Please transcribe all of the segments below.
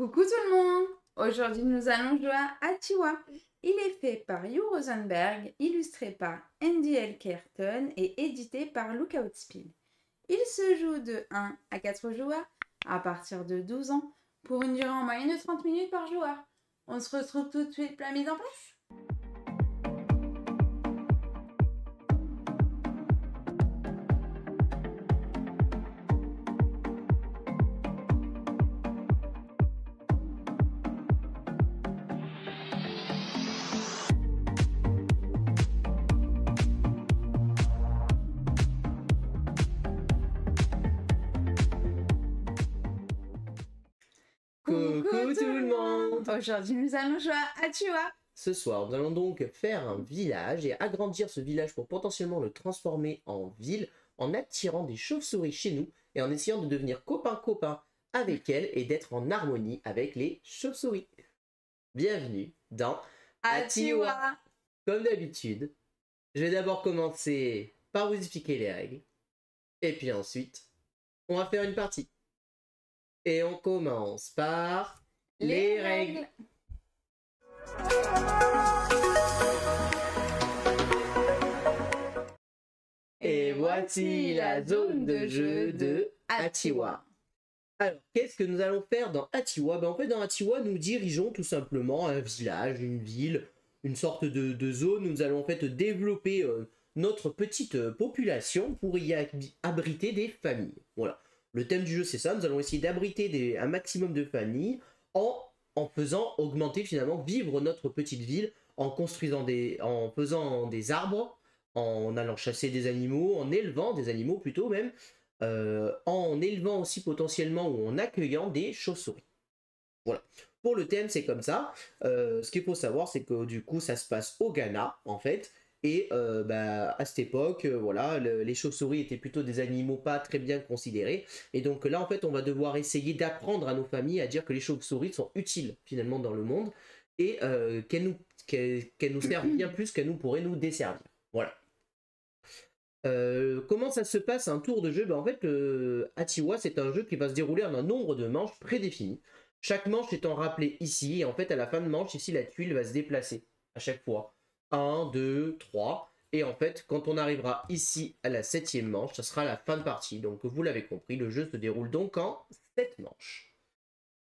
Coucou tout le monde! Aujourd'hui, nous allons jouer à Atiwa. Il est fait par Hugh Rosenberg, illustré par Andy L. Cairton et édité par Lookout Speed. Il se joue de 1 à 4 joueurs à partir de 12 ans pour une durée en moyenne de 30 minutes par joueur. On se retrouve tout de suite pour la mise en place. Coucou tout le monde! Aujourd'hui, nous allons jouer à Atiwa. Ce soir, nous allons donc faire un village et agrandir ce village pour potentiellement le transformer en ville en attirant des chauves-souris chez nous et en essayant de devenir copain-copain avec elles et d'être en harmonie avec les chauves-souris. Bienvenue dans Atiwa! Comme d'habitude, je vais d'abord commencer par vous expliquer les règles et puis ensuite, on va faire une partie. Et on commence par les règles. Et voici la zone de jeu de Atiwa. Alors, qu'est-ce que nous allons faire dans Atiwa? En fait, dans Atiwa, nous dirigeons tout simplement un village, une ville, une sorte de zone. Nous allons en fait développer notre petite population pour y abriter des familles. Voilà. Le thème du jeu, c'est ça. Nous allons essayer d'abriter un maximum de familles en faisant augmenter finalement, vivre notre petite ville, en construisant en faisant des arbres, en allant chasser des animaux, en élevant des animaux plutôt même, en élevant aussi potentiellement ou en accueillant des chauves-souris. Voilà. Pour le thème, c'est comme ça. Ce qu'il faut savoir, c'est que du coup, ça se passe au Ghana, en fait. Et à cette époque, voilà, les chauves-souris étaient plutôt des animaux pas très bien considérés. Et donc là, en fait, on va devoir essayer d'apprendre à nos familles à dire que les chauves-souris sont utiles finalement dans le monde et qu'elles nous servent bien plus qu'elles pourraient nous desservir. Voilà. Comment ça se passe un tour de jeu? En fait, Atiwa, c'est un jeu qui va se dérouler en un nombre de manches prédéfinies. Chaque manche étant rappelée ici, et en fait, à la fin de manche, ici, la tuile va se déplacer à chaque fois. 1, 2, 3. Et en fait, quand on arrivera ici à la 7e manche, ça sera la fin de partie. Donc, vous l'avez compris, le jeu se déroule donc en 7 manches.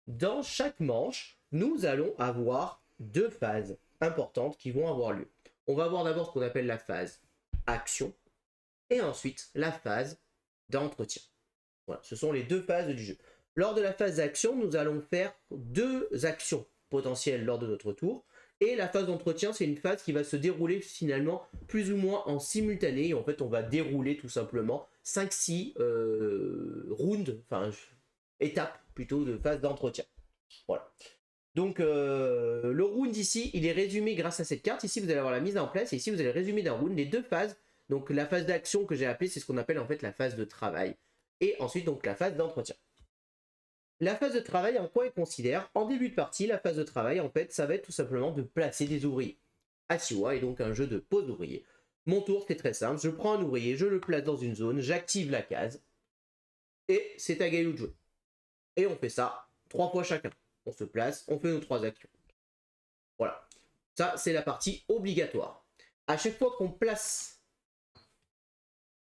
Dans chaque manche, nous allons avoir 2 phases importantes qui vont avoir lieu. On va avoir d'abord ce qu'on appelle la phase action et ensuite la phase d'entretien. Voilà, ce sont les 2 phases du jeu. Lors de la phase d'action, nous allons faire 2 actions potentielles lors de notre tour. Et la phase d'entretien, c'est une phase qui va se dérouler finalement plus ou moins en simultané. Et en fait, on va dérouler tout simplement 5-6 rounds, enfin étapes plutôt de phase d'entretien. Voilà. Donc le round ici, il est résumé grâce à cette carte. Ici, vous allez avoir la mise en place. Et ici, vous allez résumer d'un round les 2 phases. Donc la phase d'action que j'ai appelée, c'est ce qu'on appelle en fait la phase de travail. Et ensuite, donc la phase d'entretien. La phase de travail, en quoi elle considère? En début de partie, la phase de travail, en fait, ça va être tout simplement de placer des ouvriers. Atiwa est donc un jeu de pose d'ouvriers. Mon tour, c'est très simple. Je prends un ouvrier, je le place dans une zone, j'active la case. Et c'est à Gaïlou de jouer. Et on fait ça 3 fois chacun. On se place, on fait nos 3 actions. Voilà. Ça, c'est la partie obligatoire. À chaque fois qu'on place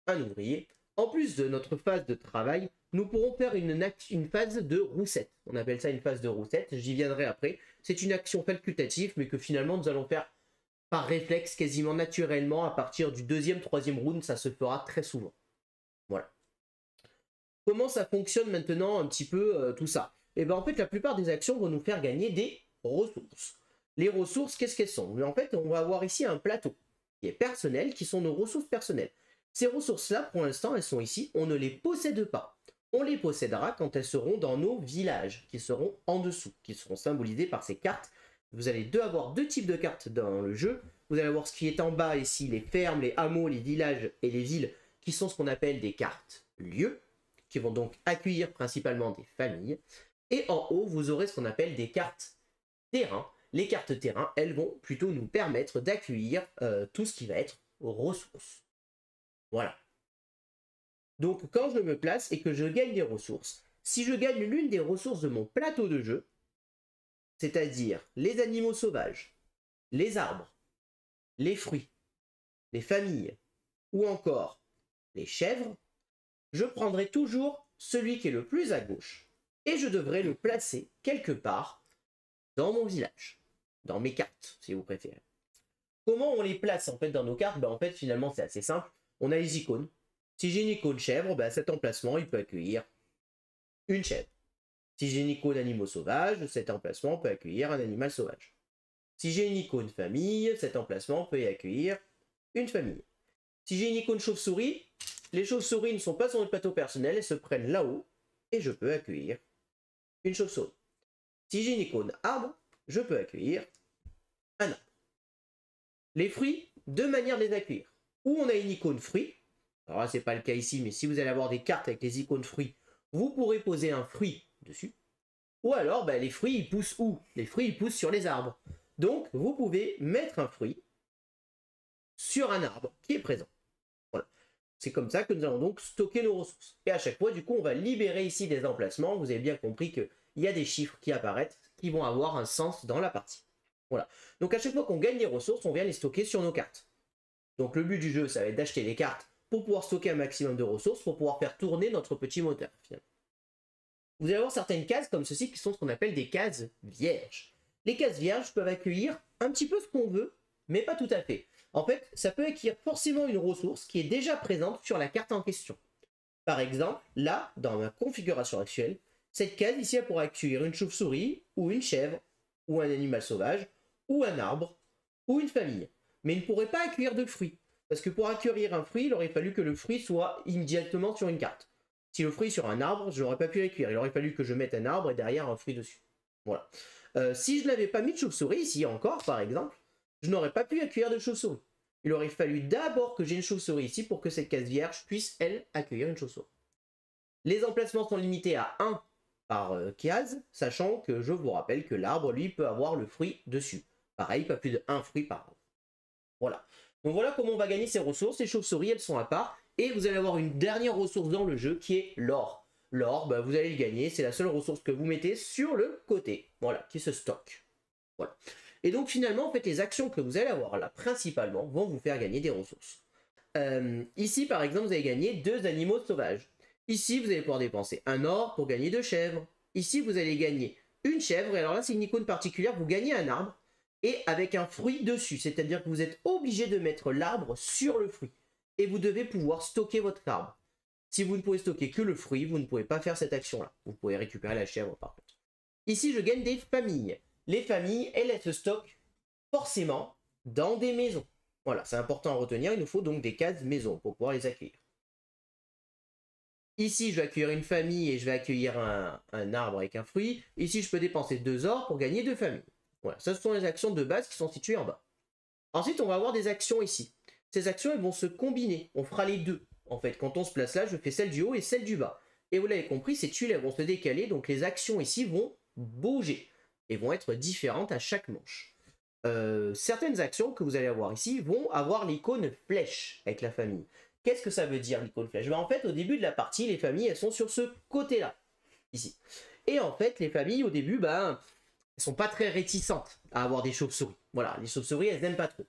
un ouvrier, en plus de notre phase de travail, nous pourrons faire une phase de roussette. On appelle ça une phase de roussette, j'y viendrai après. C'est une action facultative, mais que finalement nous allons faire par réflexe, quasiment naturellement, à partir du 2e, 3e round, ça se fera très souvent. Voilà. Comment ça fonctionne maintenant un petit peu tout ça? Et bien en fait, la plupart des actions vont nous faire gagner des ressources. Les ressources, qu'est-ce qu'elles sont? Mais en fait, on va avoir ici un plateau qui est personnel, qui sont nos ressources personnelles. Ces ressources-là, pour l'instant, elles sont ici, on ne les possède pas. On les possédera quand elles seront dans nos villages, qui seront en dessous, qui seront symbolisés par ces cartes. Vous allez avoir 2 types de cartes dans le jeu. Vous allez avoir ce qui est en bas ici, les fermes, les hameaux, les villages et les villes, qui sont ce qu'on appelle des cartes lieux, qui vont donc accueillir principalement des familles. Et en haut, vous aurez ce qu'on appelle des cartes terrain. Les cartes terrain, elles vont plutôt nous permettre d'accueillir tout ce qui va être ressources. Voilà. Donc quand je me place et que je gagne des ressources, si je gagne l'une des ressources de mon plateau de jeu, c'est-à-dire les animaux sauvages, les arbres, les fruits, les familles ou encore les chèvres, je prendrai toujours celui qui est le plus à gauche et je devrais le placer quelque part dans mon village, dans mes cartes si vous préférez. Comment on les place en fait dans nos cartes? En fait finalement c'est assez simple, on a les icônes. Si j'ai une icône chèvre, cet emplacement il peut accueillir une chèvre. Si j'ai une icône animaux sauvages, cet emplacement peut accueillir un animal sauvage. Si j'ai une icône famille, cet emplacement peut y accueillir une famille. Si j'ai une icône chauve-souris, les chauves-souris ne sont pas sur notre plateau personnel, elles se prennent là-haut et je peux accueillir une chauve-souris. Si j'ai une icône arbre, je peux accueillir un arbre. Les fruits, deux manières de les accueillir. Ou on a une icône fruit, alors là c'est pas le cas ici, mais si vous allez avoir des cartes avec les icônes fruits, vous pourrez poser un fruit dessus. Ou alors les fruits ils poussent où? Les fruits ils poussent sur les arbres. Donc vous pouvez mettre un fruit sur un arbre qui est présent. Voilà. C'est comme ça que nous allons donc stocker nos ressources. Et à chaque fois, du coup, on va libérer ici des emplacements. Vous avez bien compris qu'il y a des chiffres qui apparaissent qui vont avoir un sens dans la partie. Voilà. Donc à chaque fois qu'on gagne des ressources, on vient les stocker sur nos cartes. Donc le but du jeu, ça va être d'acheter des cartes pour pouvoir stocker un maximum de ressources, pour pouvoir faire tourner notre petit moteur, finalement. Vous allez avoir certaines cases comme ceci qui sont ce qu'on appelle des cases vierges. Les cases vierges peuvent accueillir un petit peu ce qu'on veut, mais pas tout à fait. En fait, ça peut accueillir forcément une ressource qui est déjà présente sur la carte en question. Par exemple, là, dans ma configuration actuelle, cette case ici, elle pourra accueillir une chauve-souris, ou une chèvre, ou un animal sauvage, ou un arbre, ou une famille. Mais il ne pourrait pas accueillir de fruits. Parce que pour accueillir un fruit, il aurait fallu que le fruit soit immédiatement sur une carte. Si le fruit est sur un arbre, je n'aurais pas pu l'accueillir. Il aurait fallu que je mette un arbre et derrière un fruit dessus. Voilà. Si je n'avais pas mis de chauve-souris, ici encore par exemple, je n'aurais pas pu accueillir de chauve-souris. Il aurait fallu d'abord que j'ai une chauve-souris ici pour que cette case vierge puisse, elle, accueillir une chauve-souris. Les emplacements sont limités à 1 par case, sachant que je vous rappelle que l'arbre, lui, peut avoir le fruit dessus. Pareil, pas plus de 1 fruit par arbre. Voilà. Donc voilà comment on va gagner ces ressources. Les chauves-souris, elles sont à part. Et vous allez avoir une dernière ressource dans le jeu qui est l'or. L'or, vous allez le gagner. C'est la seule ressource que vous mettez sur le côté. Voilà, qui se stocke. Voilà. Et donc finalement, en fait, les actions que vous allez avoir là, principalement, vont vous faire gagner des ressources. Ici, par exemple, vous allez gagner 2 animaux sauvages. Ici, vous allez pouvoir dépenser un or pour gagner 2 chèvres. Ici, vous allez gagner une chèvre. Et alors là, c'est une icône particulière. Vous gagnez un arbre et avec un fruit dessus. C'est-à-dire que vous êtes obligé de mettre l'arbre sur le fruit. Et vous devez pouvoir stocker votre arbre. Si vous ne pouvez stocker que le fruit, vous ne pouvez pas faire cette action-là. Vous pouvez récupérer la chèvre par contre. Ici, je gagne des familles. Les familles, elles se stockent forcément dans des maisons. Voilà, c'est important à retenir. Il nous faut donc des cases maisons pour pouvoir les accueillir. Ici, je vais accueillir une famille et je vais accueillir un arbre avec un fruit. Ici, je peux dépenser 2 ors pour gagner 2 familles. Voilà, ça ce sont les actions de base qui sont situées en bas. Ensuite, on va avoir des actions ici. Ces actions, elles vont se combiner. On fera les deux. En fait, quand on se place là, je fais celle du haut et celle du bas. Et vous l'avez compris, ces tuiles, elles vont se décaler. Donc les actions ici vont bouger et vont être différentes à chaque manche. Certaines actions que vous allez avoir ici vont avoir l'icône flèche avec la famille. Qu'est-ce que ça veut dire l'icône flèche? En fait, au début de la partie, les familles, elles sont sur ce côté-là, ici. Et en fait, les familles, au début, elles sont pas très réticentes à avoir des chauves-souris. Voilà, les chauves-souris, elles n'aiment pas trop.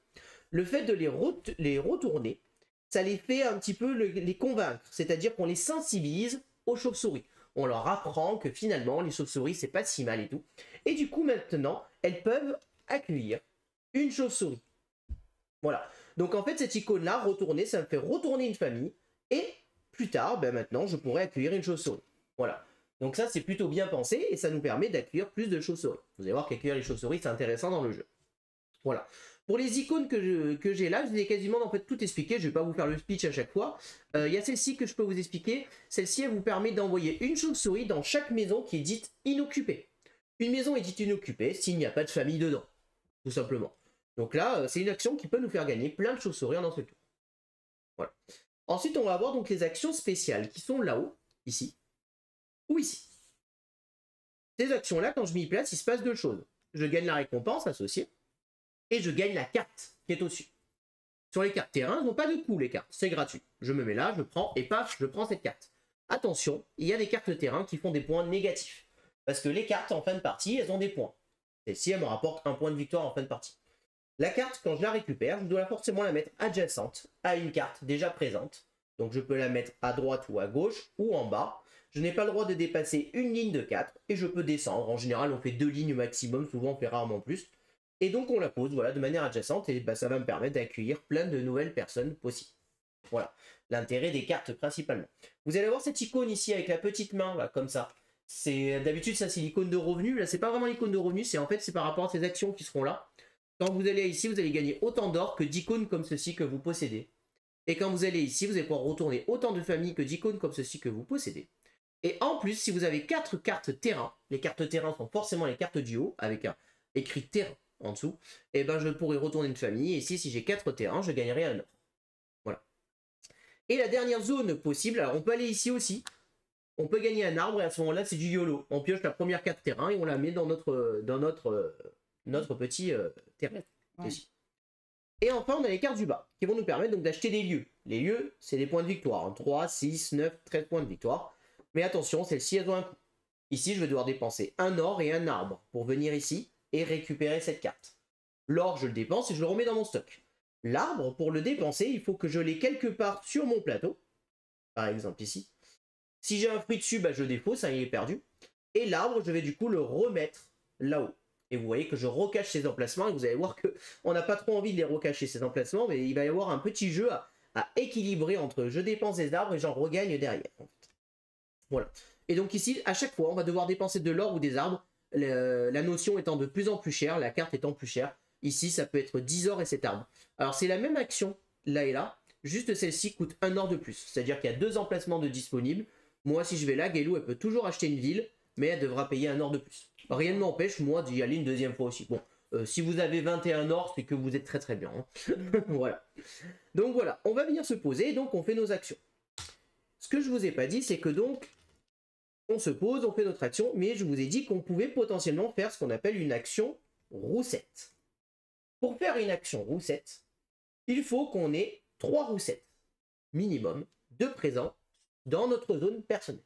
Le fait de les retourner, ça les fait un petit peu les convaincre. C'est-à-dire qu'on les sensibilise aux chauves-souris. On leur apprend que finalement, les chauves-souris, c'est pas si mal et tout. Et du coup, maintenant, elles peuvent accueillir une chauve-souris. Voilà. Donc en fait, cette icône-là, retourner, ça me fait retourner une famille. Et plus tard, maintenant, je pourrais accueillir une chauve-souris. Voilà. Donc ça, c'est plutôt bien pensé et ça nous permet d'accueillir plus de chauves-souris. Vous allez voir qu'accueillir les chauves-souris, c'est intéressant dans le jeu. Voilà. Pour les icônes que j'ai là, je vous ai quasiment en fait tout expliqué. Je ne vais pas vous faire le speech à chaque fois. Il y a celle-ci que je peux vous expliquer. Celle-ci, elle vous permet d'envoyer une chauve-souris dans chaque maison qui est dite inoccupée. Une maison est dite inoccupée s'il n'y a pas de famille dedans, tout simplement. Donc là, c'est une action qui peut nous faire gagner plein de chauves-souris en un seul tour. Voilà. Ensuite, on va avoir donc les actions spéciales qui sont là-haut, ici, ou ici. Ces actions-là, quand je m'y place, il se passe 2 choses. Je gagne la récompense associée, et je gagne la carte qui est au-dessus. Sur les cartes terrain, elles n'ont pas de coût, les cartes. C'est gratuit. Je me mets là, je prends, et paf, je prends cette carte. Attention, il y a des cartes terrain qui font des points négatifs. Parce que les cartes, en fin de partie, elles ont des points. Celle-ci, elle me rapporte un point de victoire en fin de partie. La carte, quand je la récupère, je dois forcément la mettre adjacente à une carte déjà présente. Donc je peux la mettre à droite ou à gauche ou en bas. Je n'ai pas le droit de dépasser une ligne de 4 et je peux descendre. En général, on fait 2 lignes maximum, souvent on fait rarement plus. Et donc on la pose voilà, de manière adjacente et bah, ça va me permettre d'accueillir plein de nouvelles personnes possibles. Voilà, l'intérêt des cartes principalement. Vous allez voir cette icône ici avec la petite main, là, comme ça. D'habitude, ça c'est l'icône de revenu. Là, c'est pas vraiment l'icône de revenu, c'est en fait c'est par rapport à ces actions qui seront là. Quand vous allez ici, vous allez gagner autant d'or que d'icônes comme ceci que vous possédez. Et quand vous allez ici, vous allez pouvoir retourner autant de familles que d'icônes comme ceci que vous possédez. Et en plus, si vous avez 4 cartes terrain, les cartes terrain sont forcément les cartes du haut, avec un écrit terrain en dessous, et ben je pourrai retourner une famille, et ici, si j'ai 4 terrains, je gagnerai un or. Voilà. Et la dernière zone possible, alors on peut aller ici aussi, on peut gagner un arbre, et à ce moment-là, c'est du YOLO. On pioche la première carte terrain, et on la met dans notre petit terrain. Ouais. Et enfin, on a les cartes du bas, qui vont nous permettre donc d'acheter des lieux. Les lieux, c'est des points de victoire, hein. 3, 6, 9, 13 points de victoire. Mais attention, celles-ci, elles ont un coût. Ici, je vais devoir dépenser un or et un arbre pour venir ici et récupérer cette carte. L'or, je le dépense et je le remets dans mon stock. L'arbre, pour le dépenser, il faut que je l'ai quelque part sur mon plateau. Par exemple ici. Si j'ai un fruit dessus, bah, je le défausse, hein, il est perdu. Et l'arbre, je vais du coup le remettre là-haut. Et vous voyez que je recache ces emplacements et vous allez voir qu'on n'a pas trop envie de les recacher ces emplacements, mais il va y avoir un petit jeu à équilibrer entre je dépense des arbres et j'en regagne derrière. En fait. Voilà. Et donc ici, à chaque fois, on va devoir dépenser de l'or ou des arbres, la notion étant de plus en plus chère, la carte étant plus chère. Ici, ça peut être 10 or et cet arbre. Alors c'est la même action, là et là, juste celle-ci coûte 1 or de plus. C'est-à-dire qu'il y a 2 emplacements de disponibles. Moi, si je vais là, Gailou, elle peut toujours acheter une ville, mais elle devra payer 1 or de plus. Rien ne m'empêche, moi, d'y aller une deuxième fois aussi. Bon, si vous avez 21 or, c'est que vous êtes très très bien. Hein. Voilà. Donc voilà, on va venir se poser, et donc on fait nos actions. Ce que je vous ai pas dit, c'est que donc, on se pose, on fait notre action, mais je vous ai dit qu'on pouvait potentiellement faire ce qu'on appelle une action roussette. Pour faire une action roussette, il faut qu'on ait 3 roussettes minimum de présents dans notre zone personnelle.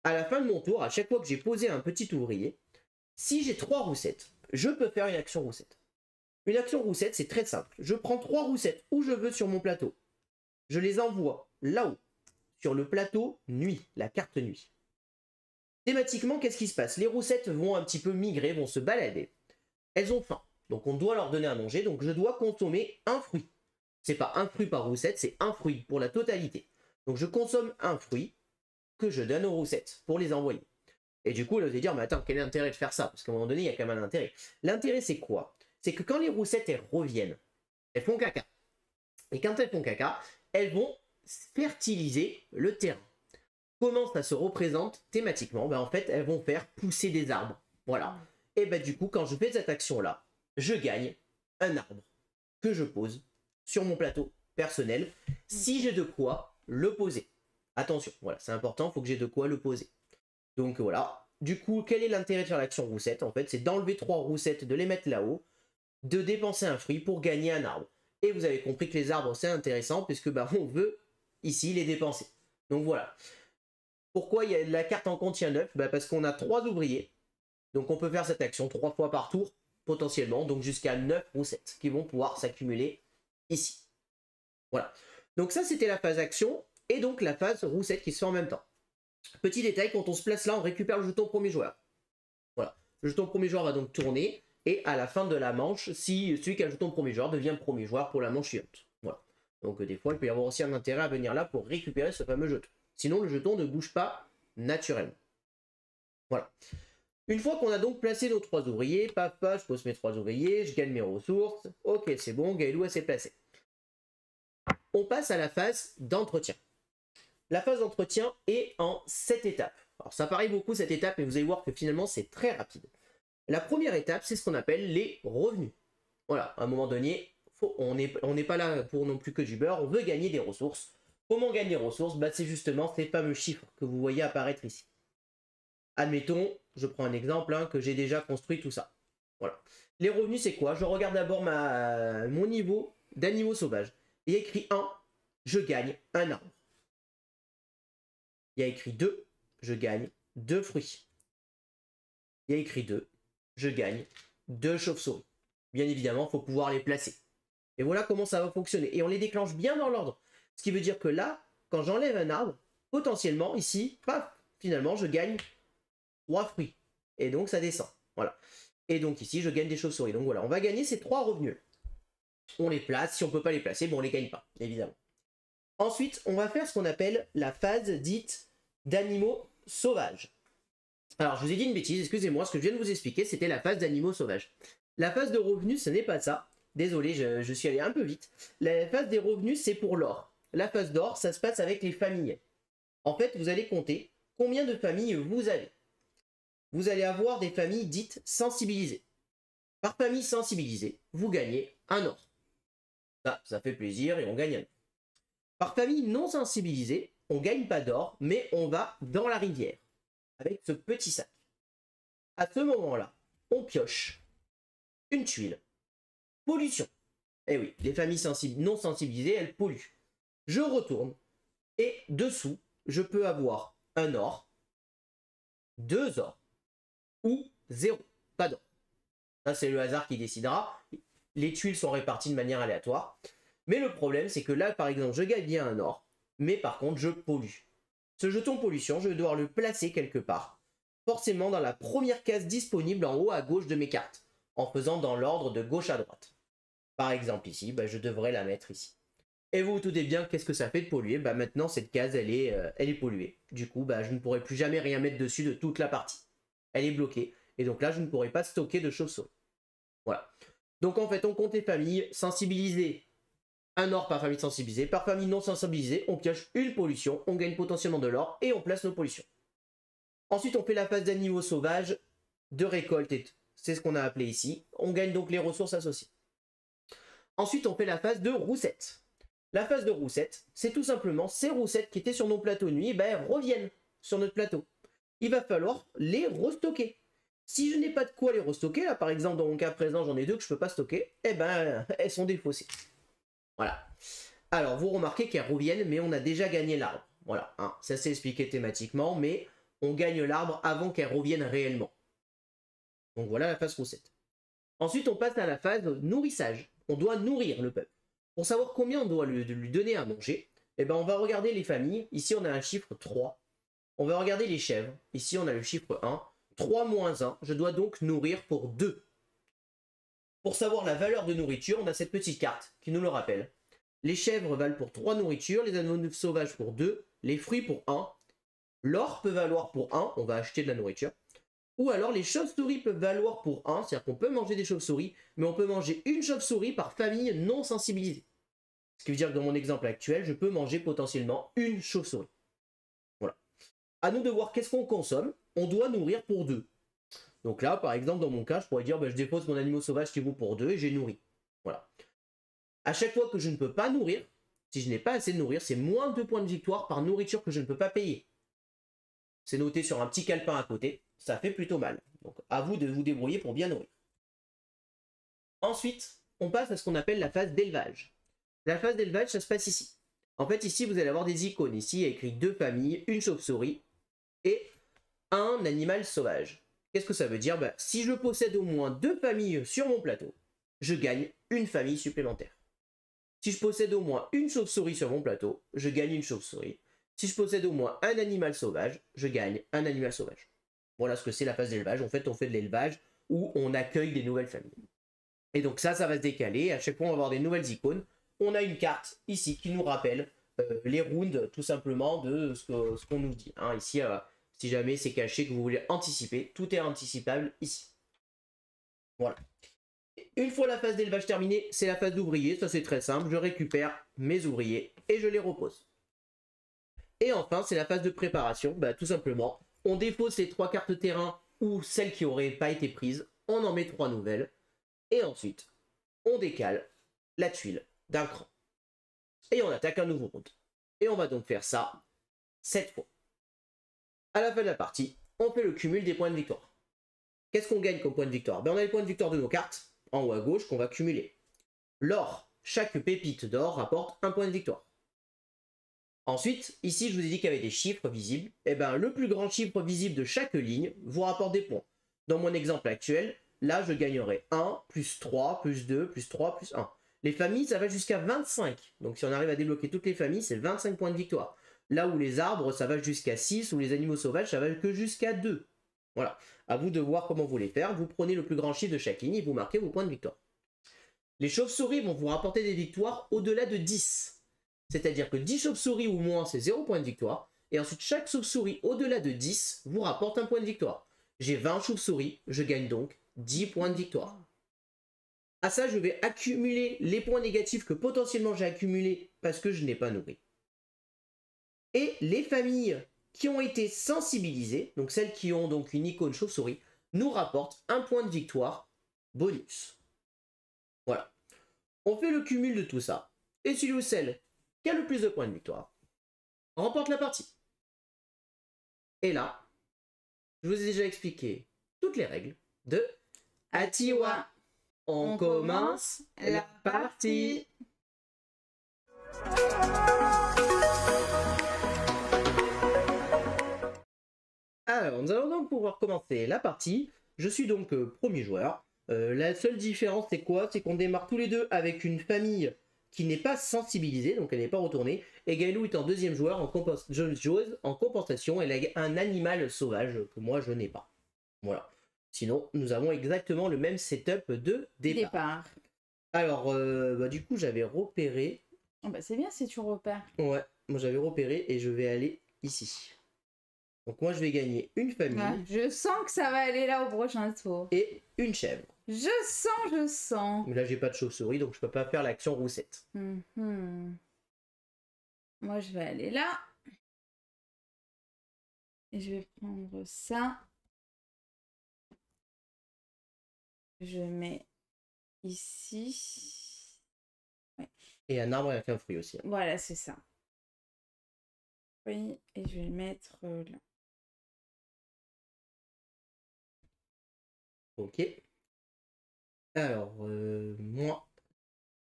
À la fin de mon tour, à chaque fois que j'ai posé un petit ouvrier, si j'ai 3 roussettes, je peux faire une action roussette. Une action roussette, c'est très simple. Je prends 3 roussettes où je veux sur mon plateau. Je les envoie là-haut, sur le plateau nuit, la carte nuit. Thématiquement, qu'est-ce qui se passe? Les roussettes vont un petit peu migrer, vont se balader. Elles ont faim, donc on doit leur donner à manger, donc je dois consommer un fruit. C'est pas un fruit par roussette, c'est un fruit pour la totalité. Donc je consomme un fruit que je donne aux roussettes pour les envoyer. Et du coup, là, vous allez dire, mais attends, quel est l'intérêt de faire ça? Parce qu'à un moment donné, il y a quand même un intérêt. L'intérêt, c'est quoi? C'est que quand les roussettes, elles reviennent, elles font caca. Et quand elles font caca, elles vont fertiliser le terrain. Comment ça se représente thématiquement? En fait, elles vont faire pousser des arbres. Voilà. Et du coup, quand je fais cette action-là, je gagne un arbre que je pose sur mon plateau personnel si j'ai de quoi le poser. Attention, voilà, c'est important, il faut que j'ai de quoi le poser. Donc voilà. Du coup, quel est l'intérêt de faire l'action roussette? En fait, c'est d'enlever 3 roussettes, de les mettre là-haut, de dépenser un fruit pour gagner un arbre. Et vous avez compris que les arbres, c'est intéressant, puisque on veut ici les dépenser. Donc voilà. Pourquoi la carte en contient 9? Parce qu'on a 3 ouvriers. Donc on peut faire cette action 3 fois par tour, potentiellement, donc jusqu'à 9 roussettes qui vont pouvoir s'accumuler ici. Voilà. Donc ça, c'était la phase action, et donc la phase roussette qui se fait en même temps. Petit détail, quand on se place là, on récupère le jeton premier joueur. Voilà. Le jeton premier joueur va donc tourner, et à la fin de la manche, si celui qui a le jeton premier joueur devient premier joueur pour la manche suivante. Voilà. Donc des fois, il peut y avoir aussi un intérêt à venir là pour récupérer ce fameux jeton. Sinon, le jeton ne bouge pas naturellement. Voilà. Une fois qu'on a donc placé nos 3 ouvriers, paf, paf, je pose mes 3 ouvriers, je gagne mes ressources. Ok, c'est bon, Gailou s'est placé. On passe à la phase d'entretien. La phase d'entretien est en 7 étapes. Alors ça paraît beaucoup cette étape, mais vous allez voir que finalement c'est très rapide. La première étape, c'est ce qu'on appelle les revenus. Voilà, à un moment donné, on n'est pas là pour non plus que du beurre, on veut gagner des ressources. Comment gagner des ressources? C'est justement ces fameux chiffres que vous voyez apparaître ici. Admettons, je prends un exemple, que j'ai déjà construit tout ça. Voilà. Les revenus, c'est quoi? Je regarde d'abord mon niveau d'animaux sauvages. Il y a écrit 1, je gagne un arbre. Il y a écrit 2, je gagne 2 fruits. Il y a écrit 2, je gagne de chauve-souris. Bien évidemment, il faut pouvoir les placer. Et voilà comment ça va fonctionner. Et on les déclenche bien dans l'ordre. Ce qui veut dire que là, quand j'enlève un arbre, potentiellement, ici, paf, finalement, je gagne 3 fruits. Et donc, ça descend. Voilà. Et donc, ici, je gagne des chauves-souris. Donc voilà, on va gagner ces 3 revenus. On les place. Si on ne peut pas les placer, bon, on ne les gagne pas, évidemment. Ensuite, on va faire ce qu'on appelle la phase dite d'animaux sauvages. Alors, je vous ai dit une bêtise, excusez-moi, ce que je viens de vous expliquer, c'était la phase d'animaux sauvages. La phase de revenus, ce n'est pas ça. Désolé, je suis allé un peu vite. La phase des revenus, c'est pour l'or. La phase d'or, ça se passe avec les familles. En fait, vous allez compter combien de familles vous avez. Vous allez avoir des familles dites sensibilisées. Par famille sensibilisée, vous gagnez un or. Ça fait plaisir et on gagne un or. Par famille non sensibilisée, on ne gagne pas d'or, mais on va dans la rivière avec ce petit sac. À ce moment-là, on pioche une tuile. Pollution. Eh oui, les familles non sensibilisées, elles polluent. Je retourne et dessous, je peux avoir un or, 2 ors ou 0. Pas d'or. Ça, c'est le hasard qui décidera. Les tuiles sont réparties de manière aléatoire. Mais le problème, c'est que là, par exemple, je gagne bien un or, mais par contre, je pollue. Ce jeton pollution, je vais devoir le placer quelque part. Forcément dans la première case disponible en haut à gauche de mes cartes, en faisant dans l'ordre de gauche à droite. Par exemple ici, je devrais la mettre ici. Et vous vous doutez bien qu'est-ce que ça fait de polluer. Maintenant cette case elle est polluée. Du coup je ne pourrai plus jamais rien mettre dessus de toute la partie. Elle est bloquée. Et donc là je ne pourrai pas stocker de chauves-souris. Voilà. Donc en fait on compte les familles sensibilisées. Un or par famille sensibilisée. Par famille non sensibilisée, on pioche une pollution. On gagne potentiellement de l'or et on place nos pollutions. Ensuite on fait la phase d'animaux sauvages de récolte. C'est ce qu'on a appelé ici. On gagne donc les ressources associées. Ensuite on fait la phase de roussette. La phase de roussette, c'est tout simplement ces roussettes qui étaient sur nos plateaux de nuit, elles reviennent sur notre plateau. Il va falloir les restocker. Si je n'ai pas de quoi les restocker, là par exemple dans mon cas présent j'en ai 2 que je ne peux pas stocker, elles sont défaussées. Voilà. Alors vous remarquez qu'elles reviennent, mais on a déjà gagné l'arbre. Voilà, ça s'est expliqué thématiquement, mais on gagne l'arbre avant qu'elles reviennent réellement. Donc voilà la phase roussette. Ensuite on passe à la phase nourrissage. On doit nourrir le peuple. Pour savoir combien on doit lui donner à manger, on va regarder les familles. Ici, on a un chiffre 3. On va regarder les chèvres. Ici, on a le chiffre 1. 3 moins 1. Je dois donc nourrir pour 2. Pour savoir la valeur de nourriture, on a cette petite carte qui nous le rappelle. Les chèvres valent pour 3 nourritures, les animaux sauvages pour 2, les fruits pour 1. L'or peut valoir pour 1, on va acheter de la nourriture. Ou alors les chauves-souris peuvent valoir pour 1, c'est-à-dire qu'on peut manger des chauves-souris, mais on peut manger une chauve-souris par famille non sensibilisée. Ce qui veut dire que dans mon exemple actuel, je peux manger potentiellement une chauve-souris. Voilà. À nous de voir qu'est-ce qu'on consomme, on doit nourrir pour 2. Donc là, par exemple, dans mon cas, je pourrais dire, je dépose mon animal sauvage qui vaut pour 2 et j'ai nourri. Voilà. À chaque fois que je ne peux pas nourrir, si je n'ai pas assez de nourrir, c'est moins 2 points de victoire par nourriture que je ne peux pas payer. C'est noté sur un petit calepin à côté. Ça fait plutôt mal. Donc à vous de vous débrouiller pour bien nourrir. Ensuite, on passe à ce qu'on appelle la phase d'élevage. La phase d'élevage, ça se passe ici. En fait, ici, vous allez avoir des icônes. Ici, il y a écrit 2 familles, une chauve-souris et un animal sauvage. Qu'est-ce que ça veut dire? Si je possède au moins 2 familles sur mon plateau, je gagne une famille supplémentaire. Si je possède au moins une chauve-souris sur mon plateau, je gagne une chauve-souris. Si je possède au moins un animal sauvage, je gagne un animal sauvage. Voilà ce que c'est la phase d'élevage. En fait, on fait de l'élevage où on accueille des nouvelles familles. Et donc ça va se décaler. À chaque fois, on va avoir des nouvelles icônes. On a une carte ici qui nous rappelle les rounds, tout simplement, de ce qu'on nous dit. Ici, si jamais c'est caché, que vous voulez anticiper, tout est anticipable ici. Voilà. Une fois la phase d'élevage terminée, c'est la phase d'ouvrier. Ça, c'est très simple. Je récupère mes ouvriers et je les repose. Et enfin, c'est la phase de préparation. Tout simplement, on dépose les 3 cartes terrain ou celles qui n'auraient pas été prises. On en met 3 nouvelles. Et ensuite, on décale la tuile d'un cran. Et on attaque un nouveau round. Et on va donc faire ça 7 fois. À la fin de la partie, on fait le cumul des points de victoire. Qu'est-ce qu'on gagne comme point de victoire? On a les points de victoire de nos cartes, en haut à gauche, qu'on va cumuler. L'or, chaque pépite d'or rapporte un point de victoire. Ensuite, ici, je vous ai dit qu'il y avait des chiffres visibles. Le plus grand chiffre visible de chaque ligne vous rapporte des points. Dans mon exemple actuel, là je gagnerai 1, plus 3, plus 2, plus 3, plus 1. Les familles, ça va jusqu'à 25. Donc si on arrive à débloquer toutes les familles, c'est 25 points de victoire. Là où les arbres, ça va jusqu'à 6, ou les animaux sauvages, ça va que jusqu'à 2. Voilà. À vous de voir comment vous les faire. Vous prenez le plus grand chiffre de chaque ligne et vous marquez vos points de victoire. Les chauves-souris vont vous rapporter des victoires au-delà de 10. C'est-à-dire que 10 chauves-souris ou moins, c'est 0 point de victoire. Et ensuite, chaque chauve-souris au-delà de 10 vous rapporte un point de victoire. J'ai 20 chauves-souris, je gagne donc 10 points de victoire. À ça, je vais accumuler les points négatifs que potentiellement j'ai accumulés parce que je n'ai pas nourri. Et les familles qui ont été sensibilisées, donc celles qui ont donc une icône chauve-souris, nous rapportent un point de victoire bonus. Voilà. On fait le cumul de tout ça. Et celui ou celle qui a le plus de points de victoire remporte la partie. Et là, je vous ai déjà expliqué toutes les règles de Atiwa. On commence la partie. Alors, nous allons donc pouvoir commencer la partie. Je suis donc premier joueur. La seule différence, c'est quoi? C'est qu'on démarre tous les deux avec une famille qui n'est pas sensibilisée, donc elle n'est pas retournée. Et Gaëlou est en deuxième joueur, joueuse en compensation. Elle a un animal sauvage que moi je n'ai pas. Voilà. Sinon, nous avons exactement le même setup de départ. Alors, du coup, j'avais repéré. Oh bah c'est bien si tu repères. Ouais, moi j'avais repéré et je vais aller ici. Donc moi je vais gagner une famille. Ouais, je sens que ça va aller là au prochain tour. Et une chèvre. Je sens. Mais là j'ai pas de chauve-souris donc je peux pas faire l'action roussette. Moi je vais aller là. Et je vais prendre ça. Je mets ici. Ouais. Et un arbre avec un fruit aussi. Voilà, c'est ça. Oui, et je vais le mettre là. Ok. Alors, moi,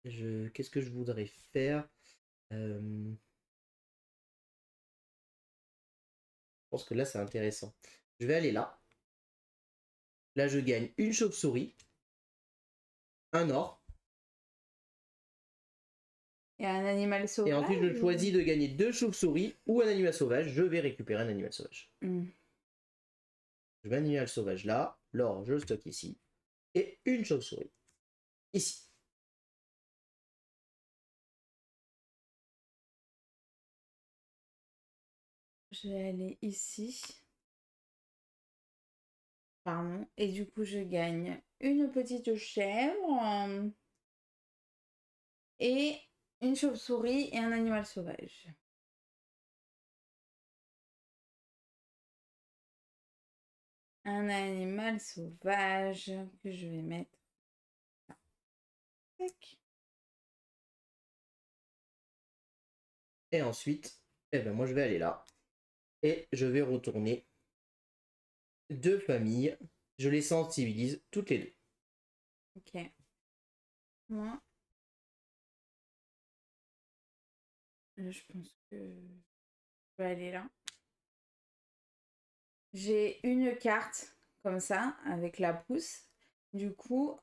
qu'est-ce que je voudrais faire? Je pense que là, c'est intéressant. Je vais aller là. Là, je gagne une chauve-souris, un or. Et un animal sauvage. Et ensuite, je choisis de gagner 2 chauves-souris ou un animal sauvage. Je vais récupérer un animal sauvage. Je mets un animal sauvage là. L'or, je le stocke ici. Et une chauve-souris. Ici. Je vais aller ici. Pardon. Et du coup, je gagne une petite chèvre. Et une chauve-souris et un animal sauvage. Un animal sauvage que je vais mettre là. Tac. Et ensuite, moi je vais aller là. Et je vais retourner 2 familles. Je les sensibilise toutes les 2. Ok. Moi. Là, je pense que je vais aller là. J'ai une carte comme ça avec la pousse. Du coup,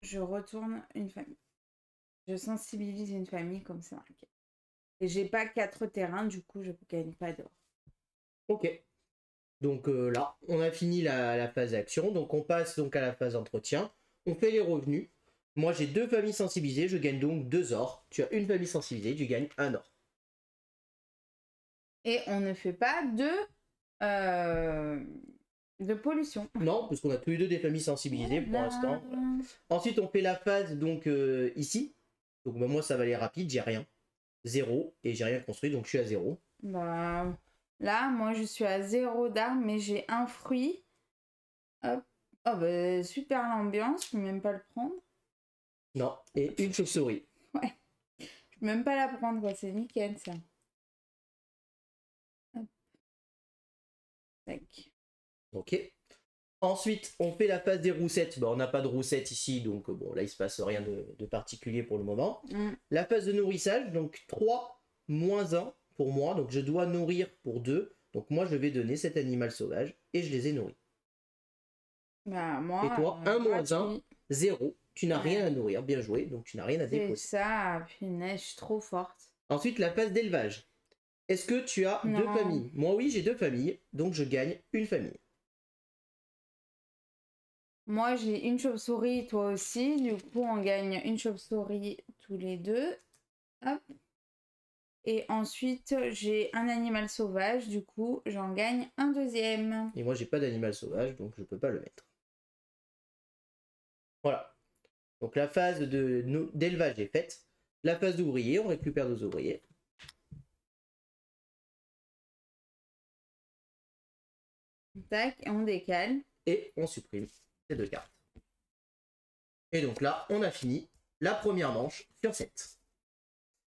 je retourne une famille. Je sensibilise une famille comme ça. Okay. Et j'ai pas 4 terrains, du coup, je ne gagne pas d'or. Ok. Donc là, on a fini la phase action. Donc on passe donc à la phase entretien. On fait les revenus. Moi, j'ai 2 familles sensibilisées. Je gagne donc 2 ors. Tu as une famille sensibilisée. Tu gagnes 1 or. Et on ne fait pas de pollution. Non, parce qu'on a tous les 2 des familles sensibilisées pour l'instant. Voilà. Ensuite, on fait la phase donc ici. Donc moi, ça va aller rapide. J'ai rien. 0. Et j'ai rien construit. Donc je suis à 0. Bah, là, moi, je suis à 0 d'armes, mais j'ai un fruit. Hop. Oh, bah, super l'ambiance. Je peux même pas le prendre. Non. Et une chauve-souris. Ouais. Je peux même pas la prendre, quoi. C'est nickel, ça. Hop. Tac. Ok. Ensuite, on fait la phase des roussettes. On n'a pas de roussettes ici, donc bon, là, il se passe rien de particulier pour le moment. La phase de nourrissage, donc 3 moins 1 pour moi. Donc, je dois nourrir pour 2. Donc, moi, je vais donner cet animal sauvage et je les ai nourris. Bah, moi, Et toi, 1 moins 1, gratuit. 0. Tu n'as Ouais. rien à nourrir. Bien joué. Donc tu n'as rien à C'est déposer. ça, punaise, je suis trop forte. Ensuite, la phase d'élevage. Est-ce que tu as deux Non. familles? Moi, oui, j'ai 2 familles. Donc je gagne une famille. Moi, j'ai une chauve-souris, toi aussi. Du coup, on gagne une chauve-souris tous les deux. Hop. Et ensuite, j'ai un animal sauvage. Du coup, j'en gagne un deuxième. Et moi, j'ai pas d'animal sauvage, donc je peux pas le mettre. Voilà. Donc la phase d'élevage est faite. La phase d'ouvrier, on récupère nos ouvriers. Tac, et on décale. Et on supprime ces 2 cartes. Et donc là, on a fini la première manche sur 7.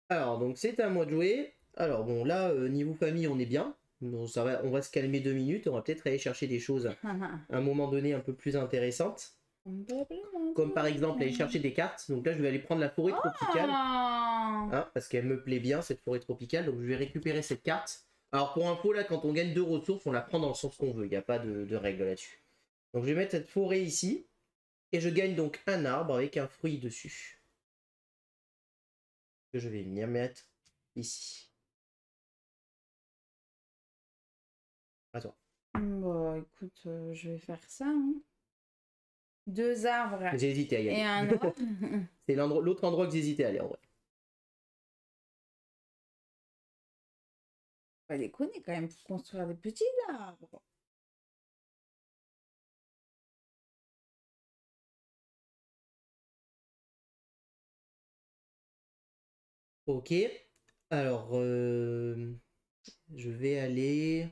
Alors, donc c'est à moi de jouer. Alors bon, là, niveau famille, on est bien. Bon, ça va, on va se calmer 2 minutes. On va peut-être aller chercher des choses à un moment donné un peu plus intéressantes. Comme par exemple aller chercher des cartes. Donc là, je vais aller prendre la forêt tropicale. Hein, parce qu'elle me plaît bien, cette forêt tropicale. Donc je vais récupérer cette carte. Alors pour info, là, quand on gagne 2 ressources, on la prend dans le sens qu'on veut. Il n'y a pas de règle là-dessus. Donc je vais mettre cette forêt ici. Et je gagne donc un arbre avec un fruit dessus. Que je vais venir mettre ici. À toi. Bon, écoute, je vais faire ça. Hein. 2 arbres J'ai hésité à y aller. et un arbre. C'est l'autre endroit que j'hésitais à aller en vrai. Pas déconner quand même pour construire des petits arbres. Ok. Alors, je vais aller...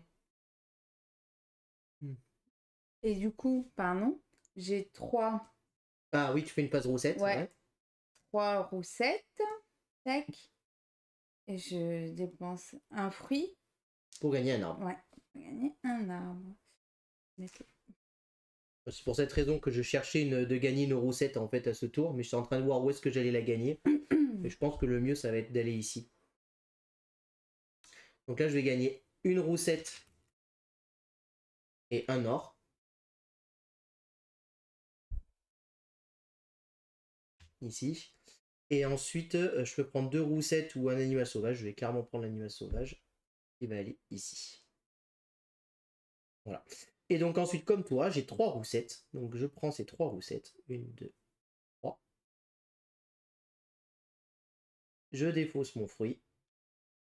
Et du coup, pardon, j'ai 3 Ah oui, tu fais une phase roussette. Ouais. 3 roussettes. Tac. Et je dépense un fruit. Pour gagner un arbre. Ouais, pour gagner un arbre. C'est pour cette raison que je cherchais de gagner une roussette en fait à ce tour, mais je suis en train de voir où est-ce que j'allais la gagner. Et je pense que le mieux, ça va être d'aller ici. Donc là, je vais gagner une roussette et un or. Ici. Et ensuite, je peux prendre 2 roussettes ou un animal sauvage. Je vais clairement prendre l'animal sauvage. Il va aller ici. Voilà. Et donc ensuite, comme toi, j'ai 3 roussettes. Donc je prends ces 3 roussettes. 1, 2, 3. Je défausse mon fruit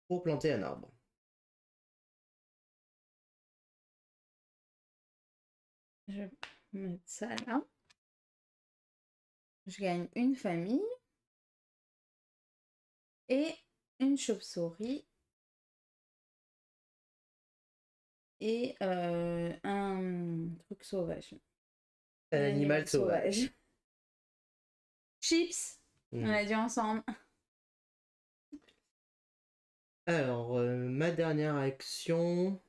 pour planter un arbre. Je vais mettre ça là. Je gagne une famille. Et une chauve-souris. Et un truc sauvage. Un animal sauvage. Chips. On l'a dit ensemble. Alors, ma dernière action...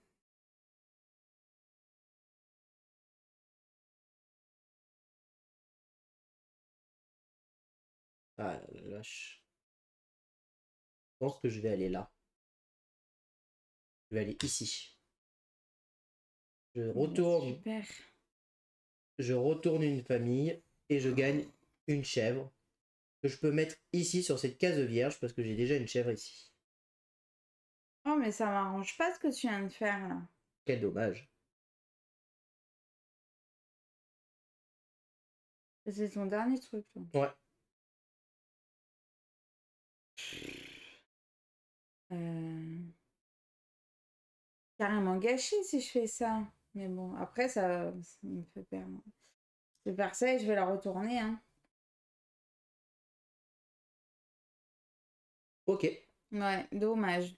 Ah la lâche. Je pense que je vais aller là. Je vais aller ici. Je retourne. Super. Je retourne une famille et je gagne une chèvre que je peux mettre ici sur cette case vierge parce que j'ai déjà une chèvre ici. Oh, mais ça m'arrange pas ce que tu viens de faire là. Quel dommage. C'est ton dernier truc. Toi. Ouais. Carrément gâché si je fais ça. Mais bon, après, ça me fait perdre. Je vais faire ça et je vais la retourner. Hein. Ok. Ouais, dommage.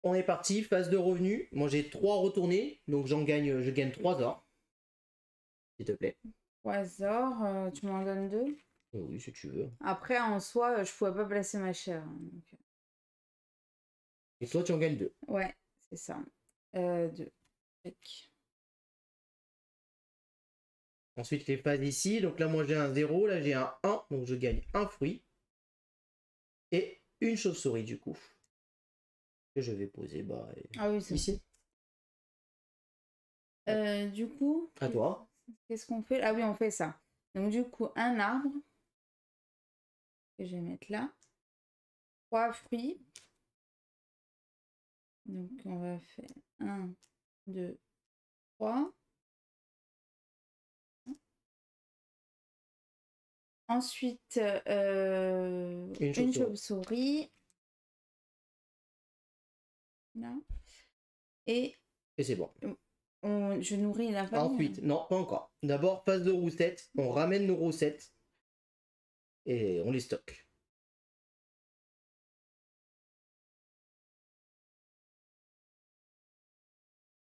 On est parti, phase de revenus. Moi j'ai 3 retournés, donc je gagne 3 or. S'il te plaît. 3 or, tu m'en donnes 2. Oui, si tu veux. Après, en soi, je pouvais pas placer ma chèvre. Donc... Et toi tu en gagnes 2. Ouais, c'est ça. 2. Ensuite les phases ici. Donc là moi j'ai un 0, là j'ai un 1, donc je gagne un fruit. Et une chauve-souris du coup. Que je vais poser ah oui, c'est ici. Du coup. À toi. qu'est-ce qu'on fait? Ah oui, on fait ça. Donc du coup, un arbre que je vais mettre là. 3 fruits. Donc on va faire 1, 2, 3. Ensuite, une chauve-souris. Là. Et c'est bon. je nourris la famille. Ensuite, non, pas encore. D'abord, phase de roussettes. On ramène nos roussettes et on les stocke.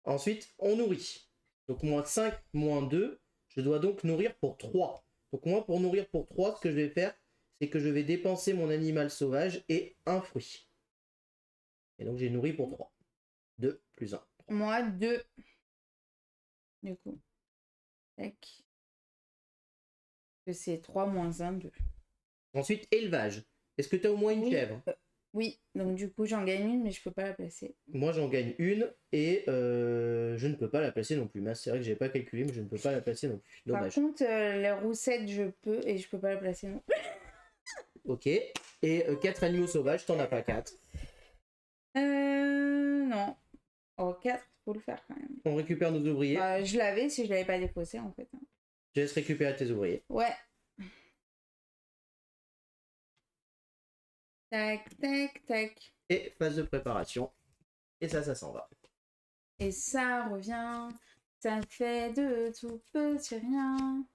Ensuite, on nourrit. Donc, moins 5, moins 2. Je dois donc nourrir pour 3. Donc, moi, pour nourrir pour 3, ce que je vais faire, c'est que je vais dépenser mon animal sauvage et un fruit. Et donc, j'ai nourri pour 3. 2 plus 1. 3. Moi, 2. Du coup. Tac. C'est 3 moins 1, 2. Ensuite, élevage. Est-ce que tu as au moins une chèvre? Oui, donc du coup j'en gagne une, mais je peux pas la placer. Moi j'en gagne une et je ne peux pas la placer non plus. C'est vrai que j'ai pas calculé, mais je ne peux pas la placer non plus. Dommage. Par contre, les roussettes, je peux et je peux pas la placer non plus. Ok. Et 4 animaux sauvages, t'en as pas 4. Non. Oh, 4, faut le faire quand même. On récupère nos ouvriers. Je l'avais si je l'avais pas déposé en fait. Je laisse récupérer tes ouvriers. Ouais. Tac, tac, tac. Et phase de préparation. Et ça s'en va. Et ça revient. Ça fait de tout petit rien.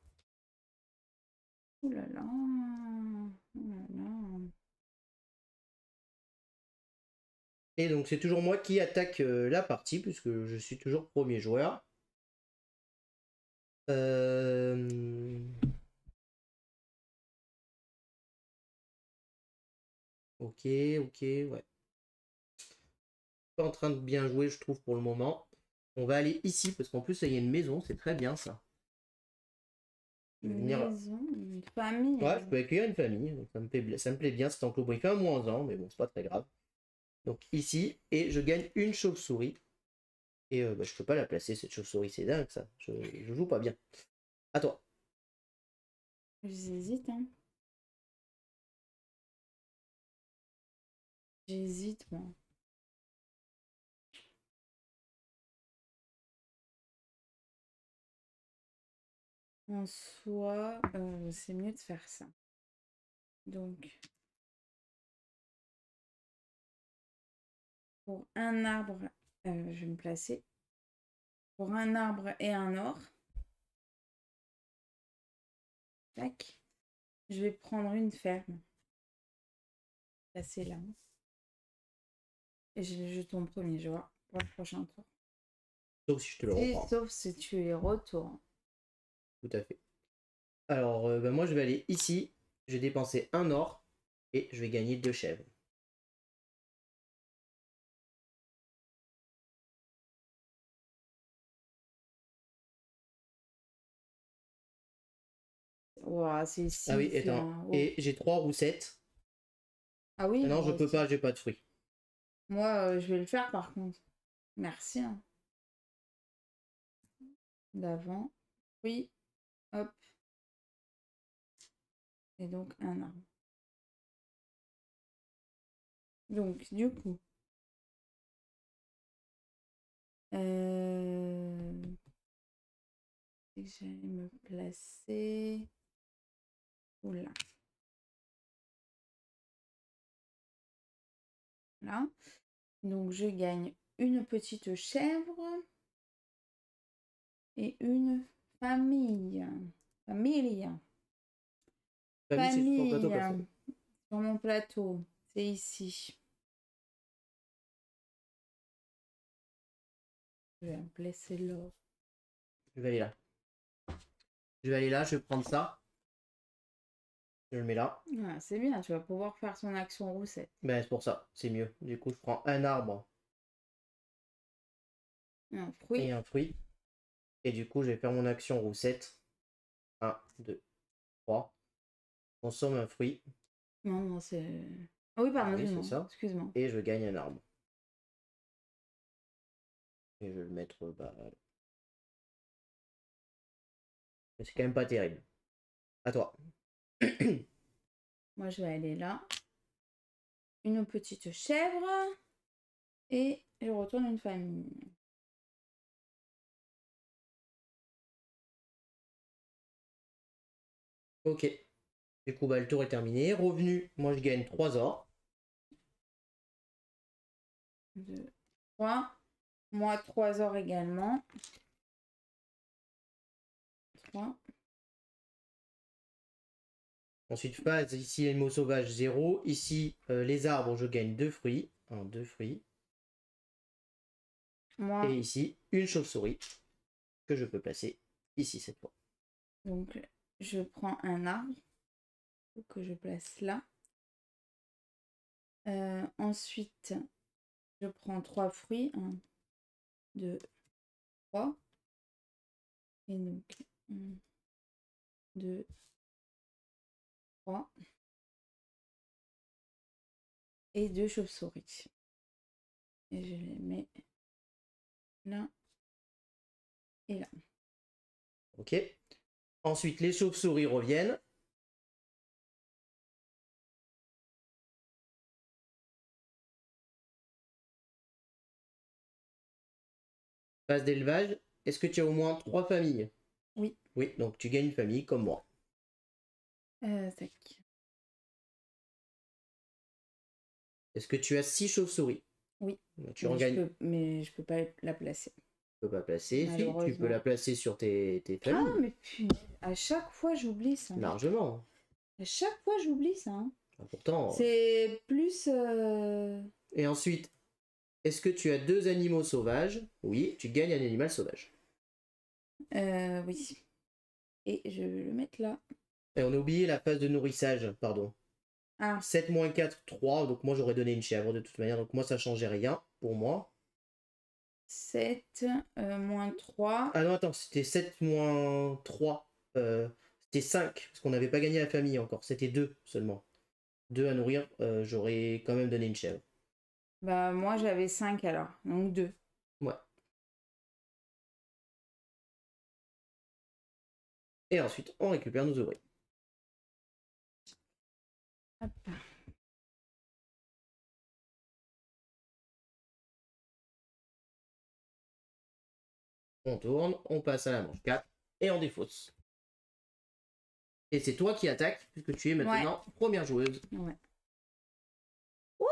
Ouh là là. Ouh là là. Et donc c'est toujours moi qui attaque la partie, puisque je suis toujours premier joueur. Ok, ouais. Pas en train de bien jouer, je trouve, pour le moment. On va aller ici, parce qu'en plus, il y a une maison, c'est très bien, ça. Une maison, une famille. Ouais, je peux accueillir une famille, donc ça me plaît bien, cet enclos. Il fait un -1, mais bon, c'est pas très grave. Donc ici, et je gagne une chauve-souris. Et je peux pas la placer, cette chauve-souris, c'est dingue, ça. Je joue pas bien. À toi. J'hésite, hein. J'hésite, moi. En soi, c'est mieux de faire ça. Donc, pour un arbre, je vais me placer. Pour un arbre et un or. Tac. Je vais prendre une ferme. Placer là. Et je tombe premier joueur pour le prochain tour. Sauf si je te le reprends. Sauf si tu es retour. Tout à fait. Alors, moi, je vais aller ici. Je vais dépenser un or. Et je vais gagner 2 chèvres. Wow, c'est si. Ah oui, attends. Et j'ai 3 roussettes. Ah oui. Non, je peux pas, j'ai pas de fruits. Moi, je vais le faire par contre. Merci. Hein. D'avant. Oui. Hop. Et donc un arbre. Donc, du coup. J'allais me placer. Oula. Là. Donc, je gagne une petite chèvre. Et une famille. Famille. Famille, c'est sur ton plateau, sur mon plateau. C'est ici. Je vais me placer là. Je vais aller là. Je vais aller là, je vais prendre ça. Je le mets là. Ah, c'est bien, tu vas pouvoir faire son action roussette. Ben, c'est pour ça, c'est mieux. Du coup, je prends un arbre Un fruit. et un fruit. Et du coup, je vais faire mon action roussette. 1, 2, 3. Je consomme un fruit. Non, c'est... Ah oui, pardon, oui, c'est ça. Excuse-moi. Et je gagne un arbre. Et je vais le mettre... Mais c'est quand même pas terrible. À toi. Moi, je vais aller là. Une petite chèvre. Et je retourne une famille. Ok. Du coup, bah, le tour est terminé. Revenu, moi je gagne 3 or. 2, 3. Moi, 3 or également. 3. Ensuite, phase, ici les mots sauvages 0. Ici, les arbres, je gagne 2 fruits. 1, 2 fruits. Moi, Et ici, une chauve-souris que je peux placer ici cette fois. donc, je prends un arbre que je place là. Ensuite, je prends 3 fruits. 1, 2, 3. Et donc, 1, 2, 3. Et 2 chauves-souris. Et je les mets là et là. Ok. Ensuite, les chauves-souris reviennent. Phase d'élevage. Est-ce que tu as au moins 3 familles? Oui. Oui, donc tu gagnes une famille comme moi. Tac. Est-ce que tu as 6 chauves-souris? Oui. Tu en gagnes. Mais je peux pas la placer. Tu peux pas placer. Si, tu peux Malheureusement. la placer sur tes Ah, familles. mais punaise, à chaque fois j'oublie ça. Largement. À chaque fois j'oublie ça. Hein. Pourtant. C'est plus. Et ensuite, est-ce que tu as 2 animaux sauvages? Oui, tu gagnes un animal sauvage. Oui. Et je vais le mettre là. Et on a oublié la phase de nourrissage, pardon. Ah. 7 moins 4, 3. Donc moi j'aurais donné une chèvre de toute manière. Donc moi ça changeait rien pour moi. 7 moins 3. Ah non, attends, c'était 7 moins 3. C'était 5, parce qu'on n'avait pas gagné la famille encore. C'était 2 seulement. 2 à nourrir, j'aurais quand même donné une chèvre. Bah, moi j'avais 5 alors. Donc 2. Ouais. Et ensuite, on récupère nos ouvriers. Hop. On tourne, on passe à la manche 4 et on défausse. Et c'est toi qui attaques, puisque tu es maintenant première joueuse. Ouais. Oh,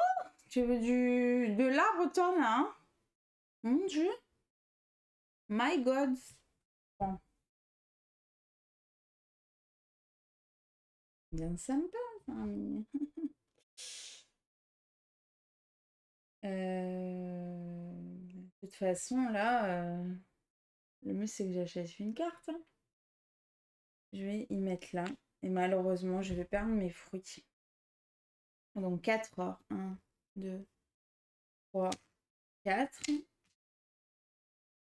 tu veux de l'arbre, toi, là, hein? Mon Dieu. My God. Bon. Bien sympa, ça. De toute façon, là, le mieux, c'est que j'achète une carte. Hein. Je vais y mettre là. Et malheureusement, je vais perdre mes fruits. Donc 4 or. 1, 2, 3, 4.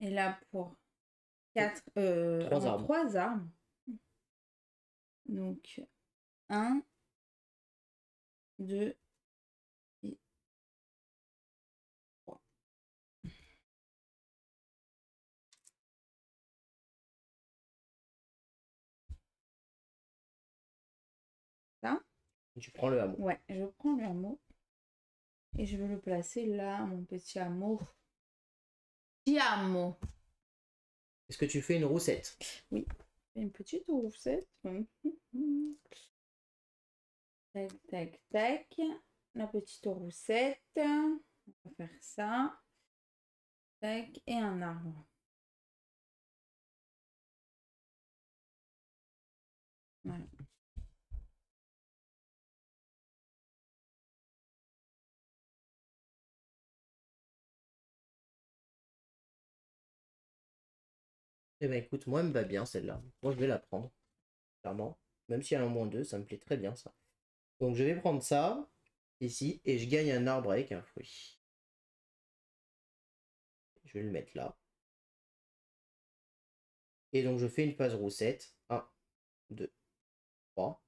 Et là, pour 3 arbres. 3 arbres. Donc 1, 2 et 3. Ça? Tu prends le hameau. Ouais, je prends le hameau. Et je vais le placer là, mon petit hameau. Petit hameau. Est-ce que tu fais une roussette? Oui, une petite roussette. Tac, tac, tac. La petite roussette. On va faire ça. Tac, et un arbre. Voilà. Eh ben écoute, moi elle me va bien celle-là. Moi je vais la prendre. Clairement. Même si elle a un moins 2, ça me plaît très bien ça. Donc je vais prendre ça, ici, et je gagne un arbre avec un fruit. Je vais le mettre là. Et donc je fais une phase roussette. 1, 2, 3.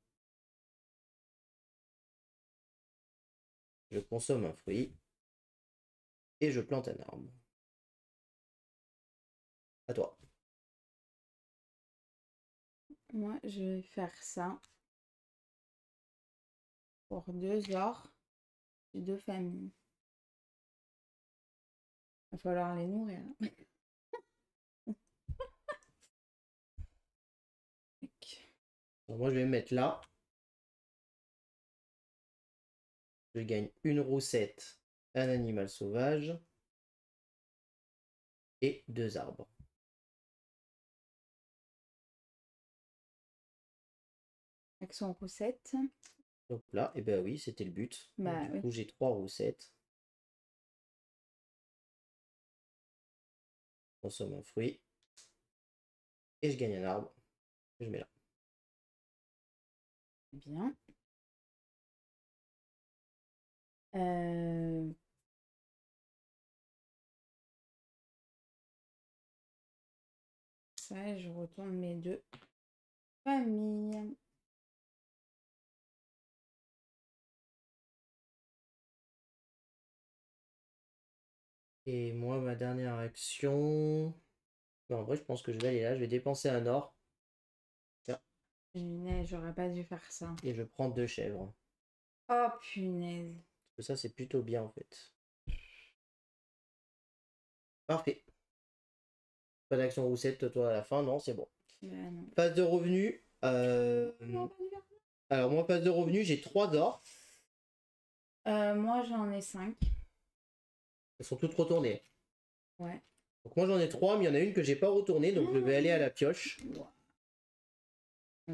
Je consomme un fruit. Et je plante un arbre. À toi. Moi, je vais faire ça pour 2 ors et 2 familles. Il va falloir les nourrir. Alors, moi, je vais me mettre là. Je gagne une roussette, un animal sauvage et 2 arbres. Avec son roussette. Donc là, et ben oui, c'était le but. Bah, Donc, du oui. coup, j'ai 3 roussettes. Je consomme un fruit. Et je gagne un arbre. Je mets là. Bien. Ça, je retourne mes 2 familles. Et moi, ma dernière action... Non, en vrai, je pense que je vais aller là. Je vais dépenser un or. Punaise, j'aurais pas dû faire ça. Et je prends 2 chèvres. Oh, punaise. Parce que ça, c'est plutôt bien, en fait. Parfait. Pas d'action roussette, toi, à la fin. Non, c'est bon. Bah, non. Phase de revenu. J'aurais pas dû faire ça. Alors, moi, phase de revenu, j'ai 3 or. Moi, j'en ai 5. Elles sont toutes retournées. Ouais. Donc, moi, j'en ai 3, mais il y en a une que j'ai pas retournée. Donc, je vais aller à la pioche.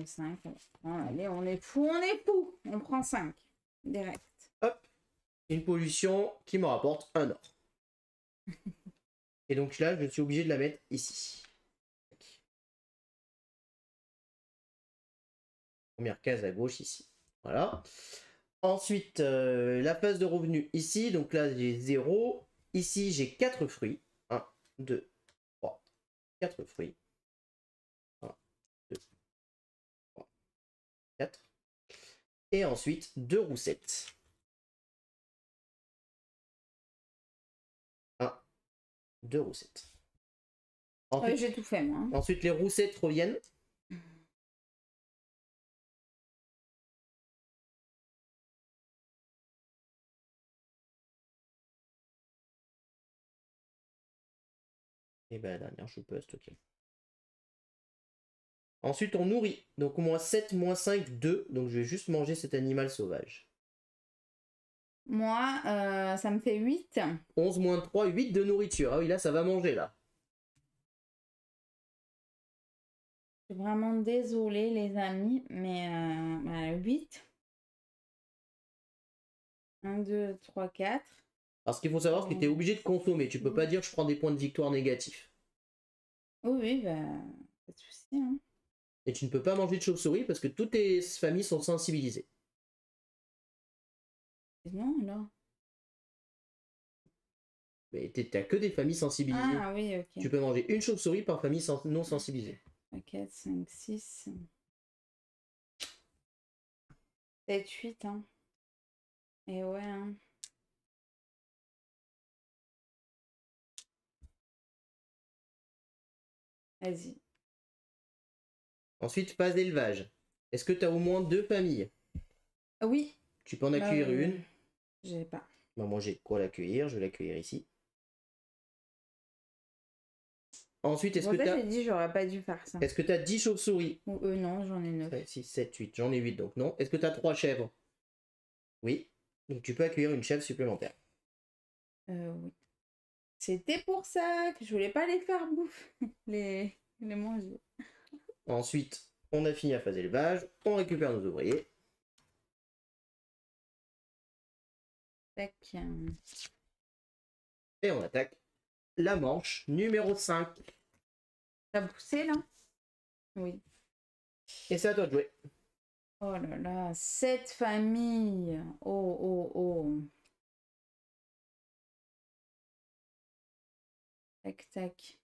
5. Allez, on est fou, on est fou. On prend 5. Direct. Hop. Une pollution qui me rapporte un or. Et donc là, je suis obligé de la mettre ici. Première case à gauche ici. Voilà. Ensuite, la phase de revenu ici. Donc là, j'ai 0. Ici, j'ai 4 fruits. 1, 2, 3, 4 fruits. 1, 2, 3, 4. Et ensuite, 2 roussettes. 1, 2 roussettes. Ensuite, J'ai tout fait, moi. ensuite, les roussettes reviennent. Et ben la dernière, je peux stocker. Ensuite, on nourrit. Donc, moins 7, moins 5, 2. Donc, je vais juste manger cet animal sauvage. Moi, ça me fait 8. 11 moins 3, 8 de nourriture. Ah oui, là, ça va manger, là. Je suis vraiment désolée, les amis, mais 8. 1, 2, 3, 4. Alors, ce qu'il faut savoir, c'est que tu es obligé de consommer. Tu peux pas dire je prends des points de victoire négatifs. Oui, bah, pas de souci. Hein. Et tu ne peux pas manger de chauve-souris parce que toutes tes familles sont sensibilisées. Non, là. Mais t'as que des familles sensibilisées. Ah oui, ok. Tu peux manger une chauve-souris par famille non sensibilisée. 4, 5, 6. 7, 8. Hein. Et ouais. Hein. Vas-y. Ensuite, phase d'élevage. Est-ce que tu as au moins 2 familles? Oui. Tu peux en accueillir une. J'ai pas. Bah, moi, j'ai de quoi l'accueillir. Je vais l'accueillir ici. Ensuite, est-ce que tu as... j'ai dit j'aurais pas dû faire ça. Est-ce que tu as 10 chauves-souris? Ou non, j'en ai 9. 5, 6, 7, 8. J'en ai 8, donc non. Est-ce que tu as 3 chèvres? Oui. Donc tu peux accueillir une chèvre supplémentaire. Oui. C'était pour ça que je voulais pas les faire bouffer, les manger. Ensuite, on a fini la phase élevage. On récupère nos ouvriers. Tac. Et on attaque la manche numéro 5. T'as poussé là? Oui. Et c'est à toi de jouer. Oh là là, 7 familles. Oh, oh, oh. Tac, tac.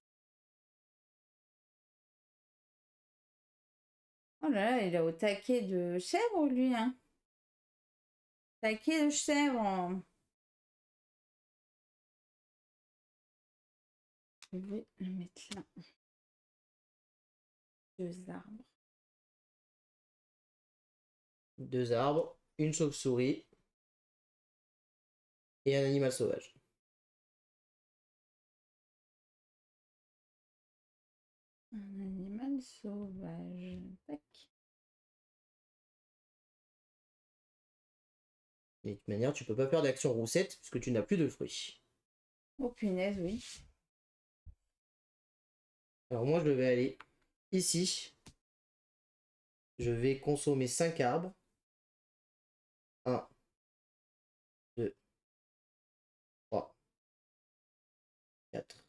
Oh là là, il est au taquet de chèvre, lui, hein. Taquet de chèvre. Je vais le mettre là. 2 arbres. 2 arbres, une chauve-souris et un animal sauvage. Un animal sauvage. Tac. Et de toute manière, tu peux pas faire d'action roussette puisque tu n'as plus de fruits. Oh punaise, oui. Alors moi, je vais aller ici. Je vais consommer 5 arbres. 1, 2, 3, 4.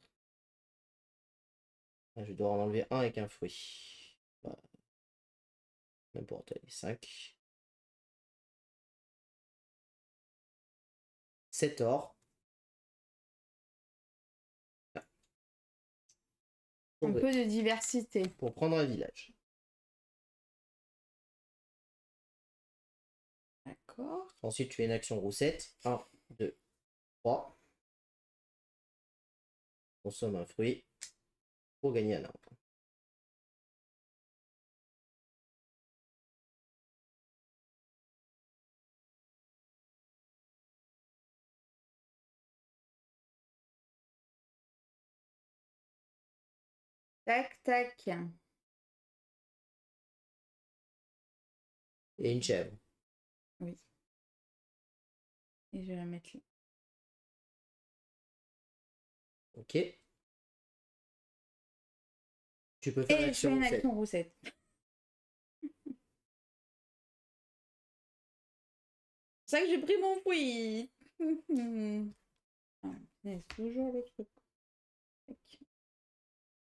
Je vais devoir en enlever un avec un fruit. Bah, n'importe, allez, 5. 7 or. Un peu de diversité. Pour prendre un village. D'accord. Ensuite, tu fais une action roussette. 1, 2, 3. Consomme un fruit pour gagner un arbre. Tac, tac. Et une chèvre. Oui. Et je vais la mettre là. Ok. Tu peux faire Et je fais une action roussette. C'est ça que j'ai pris mon fruit. Ah, c'est toujours le truc. Tac.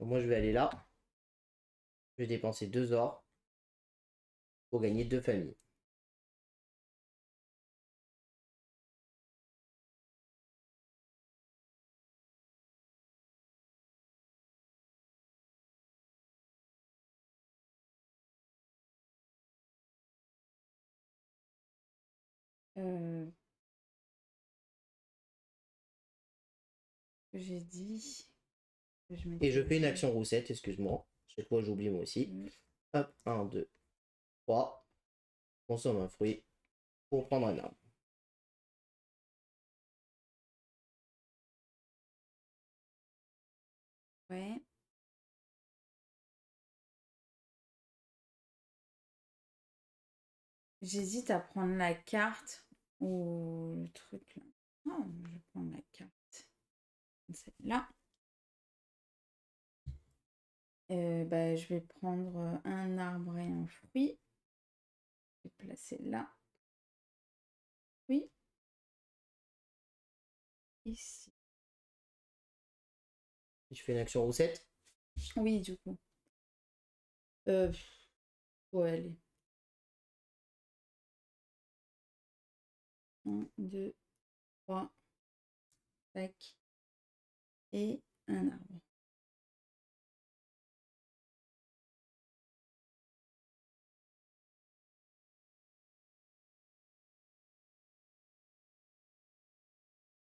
Donc moi, je vais aller là. Je vais dépenser 2 or pour gagner 2 familles. J'ai dit que je Et je mettais fais une ça. action roussette, excuse-moi. Chaque fois, j'oublie moi aussi. Hop, 1, 2, 3. Consomme un fruit pour prendre un arbre. Ouais. J'hésite à prendre la carte ou le truc là. Non, je vais prendre la carte. Celle-là. Bah, je vais prendre un arbre et un fruit. Je vais placer là. Oui. Ici. Je fais une action roussette. Oui, du coup. Ouais, allez. 1, 2, 3. Tac. Et un arbre.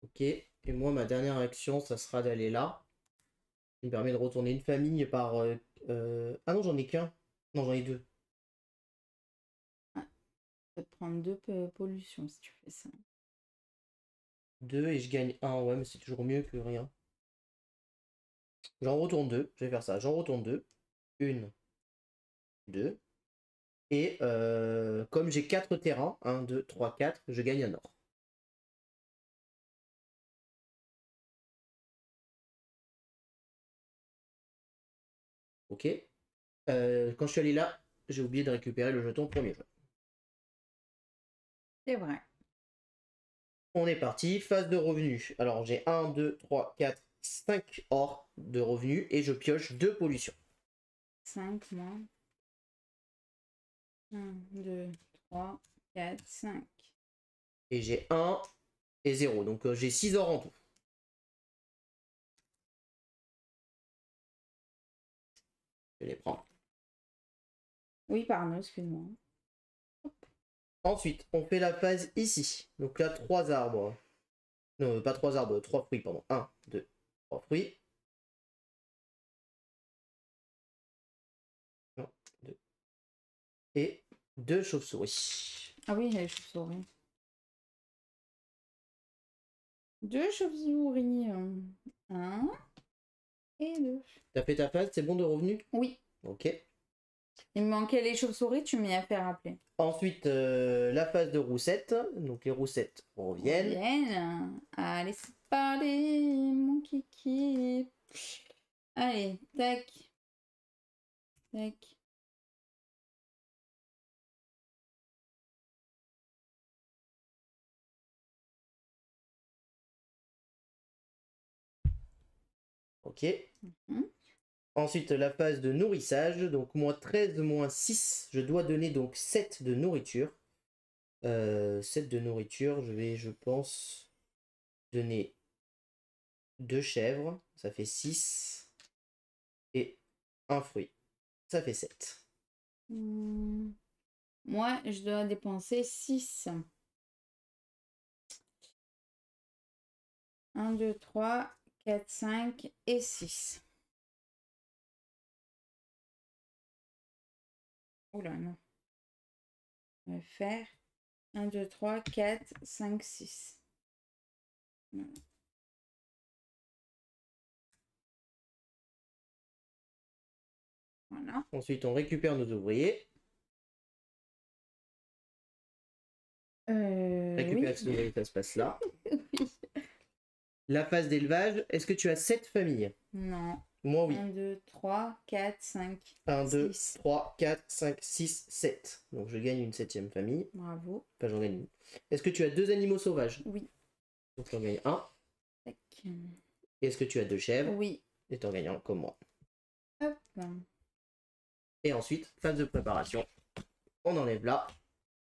Ok. Et moi, ma dernière action, ça sera d'aller là. Ça me permet de retourner une famille par... Ah non, j'en ai qu'un. Non, j'en ai 2. Ah, tu vas te prendre 2 pollutions si tu fais ça. 2 et je gagne 1. Ouais, mais c'est toujours mieux que rien. J'en retourne 2. Je vais faire ça. J'en retourne 2. 1, 2. Et comme j'ai 4 terrains, 1, 2, 3, 4, je gagne un or. Ok. Quand je suis allé là, j'ai oublié de récupérer le jeton premier jeu. C'est vrai. On est parti. Phase de revenus. Alors j'ai 1, 2, 3, 4, 5 or de revenus et je pioche 2 pollutions. 5 moins. 1, 2, 3, 4, 5. Et j'ai 1 et 0. Donc j'ai 6 or en tout. Je les prends. Oui, pardon, excuse-moi. Ensuite, on fait la phase ici. Donc là, 3 arbres. Non, pas 3 arbres, 3 fruits, pardon. 1, 2, 3 fruits. 1, 2. Et 2 chauves-souris. Ah oui, les chauves-souris. 2 chauves-souris. 1 et 2. T'as fait ta phase, c'est bon de revenu? Oui. Ok. Il me manquait les chauves-souris, tu m'y as fait rappeler. Ensuite, la phase de roussette. Donc les roussettes reviennent. Allez, c'est parti, mon kiki. Allez, tac. Tac. Ok. Mhm. Ensuite, la phase de nourrissage. Donc moins 13, moins 6. Je dois donner donc 7 de nourriture. 7 de nourriture. Je vais, je pense, donner 2 chèvres. Ça fait 6. Et un fruit. Ça fait 7. Moi, je dois dépenser 6. 1, 2, 3, 4, 5 et 6. Oula, non. On va faire 1, 2, 3, 4, 5, 6. Voilà. Voilà. Ensuite, on récupère nos ouvriers. Récupération Oui. d'ouvriers, ça se passe là. Oui. La phase d'élevage, est-ce que tu as 7 familles? Non. Moi, oui. 1, 2, 3, 4, 5, 1, 2, 6. 3, 4, 5, 6, 7. Donc je gagne une 7e famille. Bravo. Enfin, j'en gagne une. Est-ce que tu as 2 animaux sauvages? Oui. Donc j'en gagne un. Tac. Est-ce que tu as 2 chèvres? Oui. Et t'en gagnes un comme moi. Hop. Et ensuite, phase de préparation. On enlève là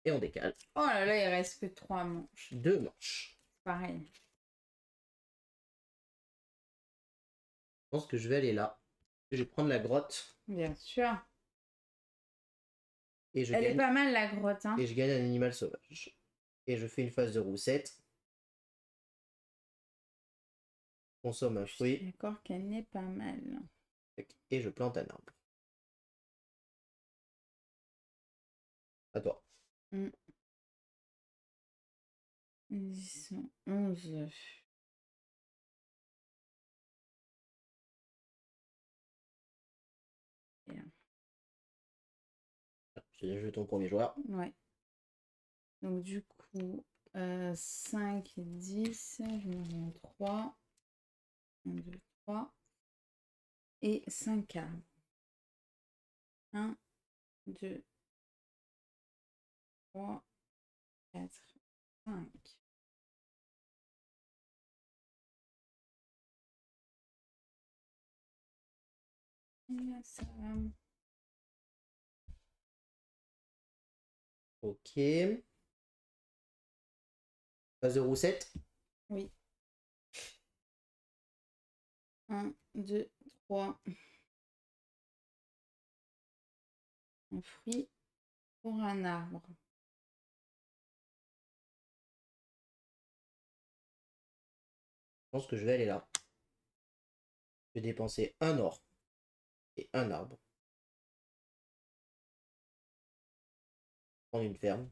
et on décale. Oh là là, il reste que 3 manches. 2 manches. Pareil. Je pense que je vais aller là. Je vais prendre la grotte Bien sûr. et je Elle est gagne. pas mal la grotte, hein. Et je gagne un animal sauvage. Et je fais une phase de roussette. Consomme un Je suis fruit. d'accord qu'elle n'est pas mal. Et je plante un arbre. À toi. 10, 11. Je ton premier joueur. Ouais. Donc du coup, 5 et 10, je me rends 3. 1, 2, 3. Et 5 arbres. 1, 2, 3, 4, 5. Et là, ça va. Ok. Phase de roussette. Oui. 1, 2, 3. Un fruit pour un arbre. Je pense que je vais aller là. Je vais dépenser un or et un arbre. Prendre une ferme.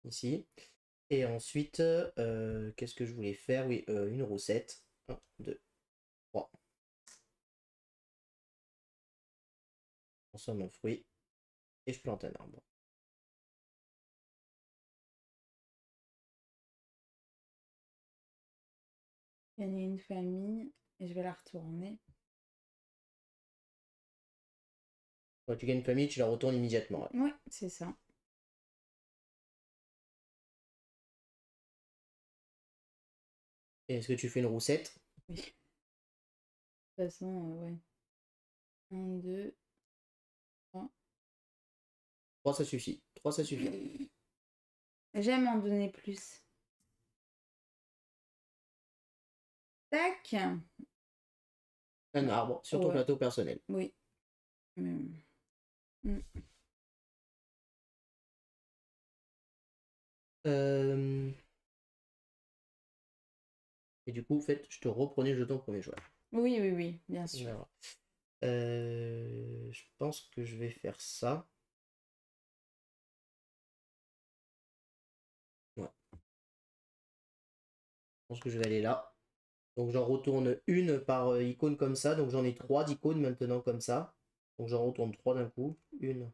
Ici. Et ensuite, qu'est-ce que je voulais faire? Oui, une roussette. 1, 2, 3. Je consomme un fruit. Et je plante un arbre. Gagner une famille. Et je vais la retourner. Quand tu gagnes une famille, tu la retournes immédiatement. Ouais, c'est ça. Et est-ce que tu fais une roussette? Oui. De toute façon, ouais. 1, 2, 3. 3, ça suffit. 3, ça suffit. J'aime en donner plus. Tac. Un arbre sur ton Ouais. plateau personnel. Oui. Euh, Et du coup, en fait, je te reprenais le jeton premier joueur. Oui, oui, oui, bien sûr. Voilà. Je pense que je vais faire ça. Ouais. Je pense que je vais aller là. Donc j'en retourne une par icône comme ça. Donc j'en ai 3 d'icônes maintenant comme ça. Donc j'en retourne 3 d'un coup. 1,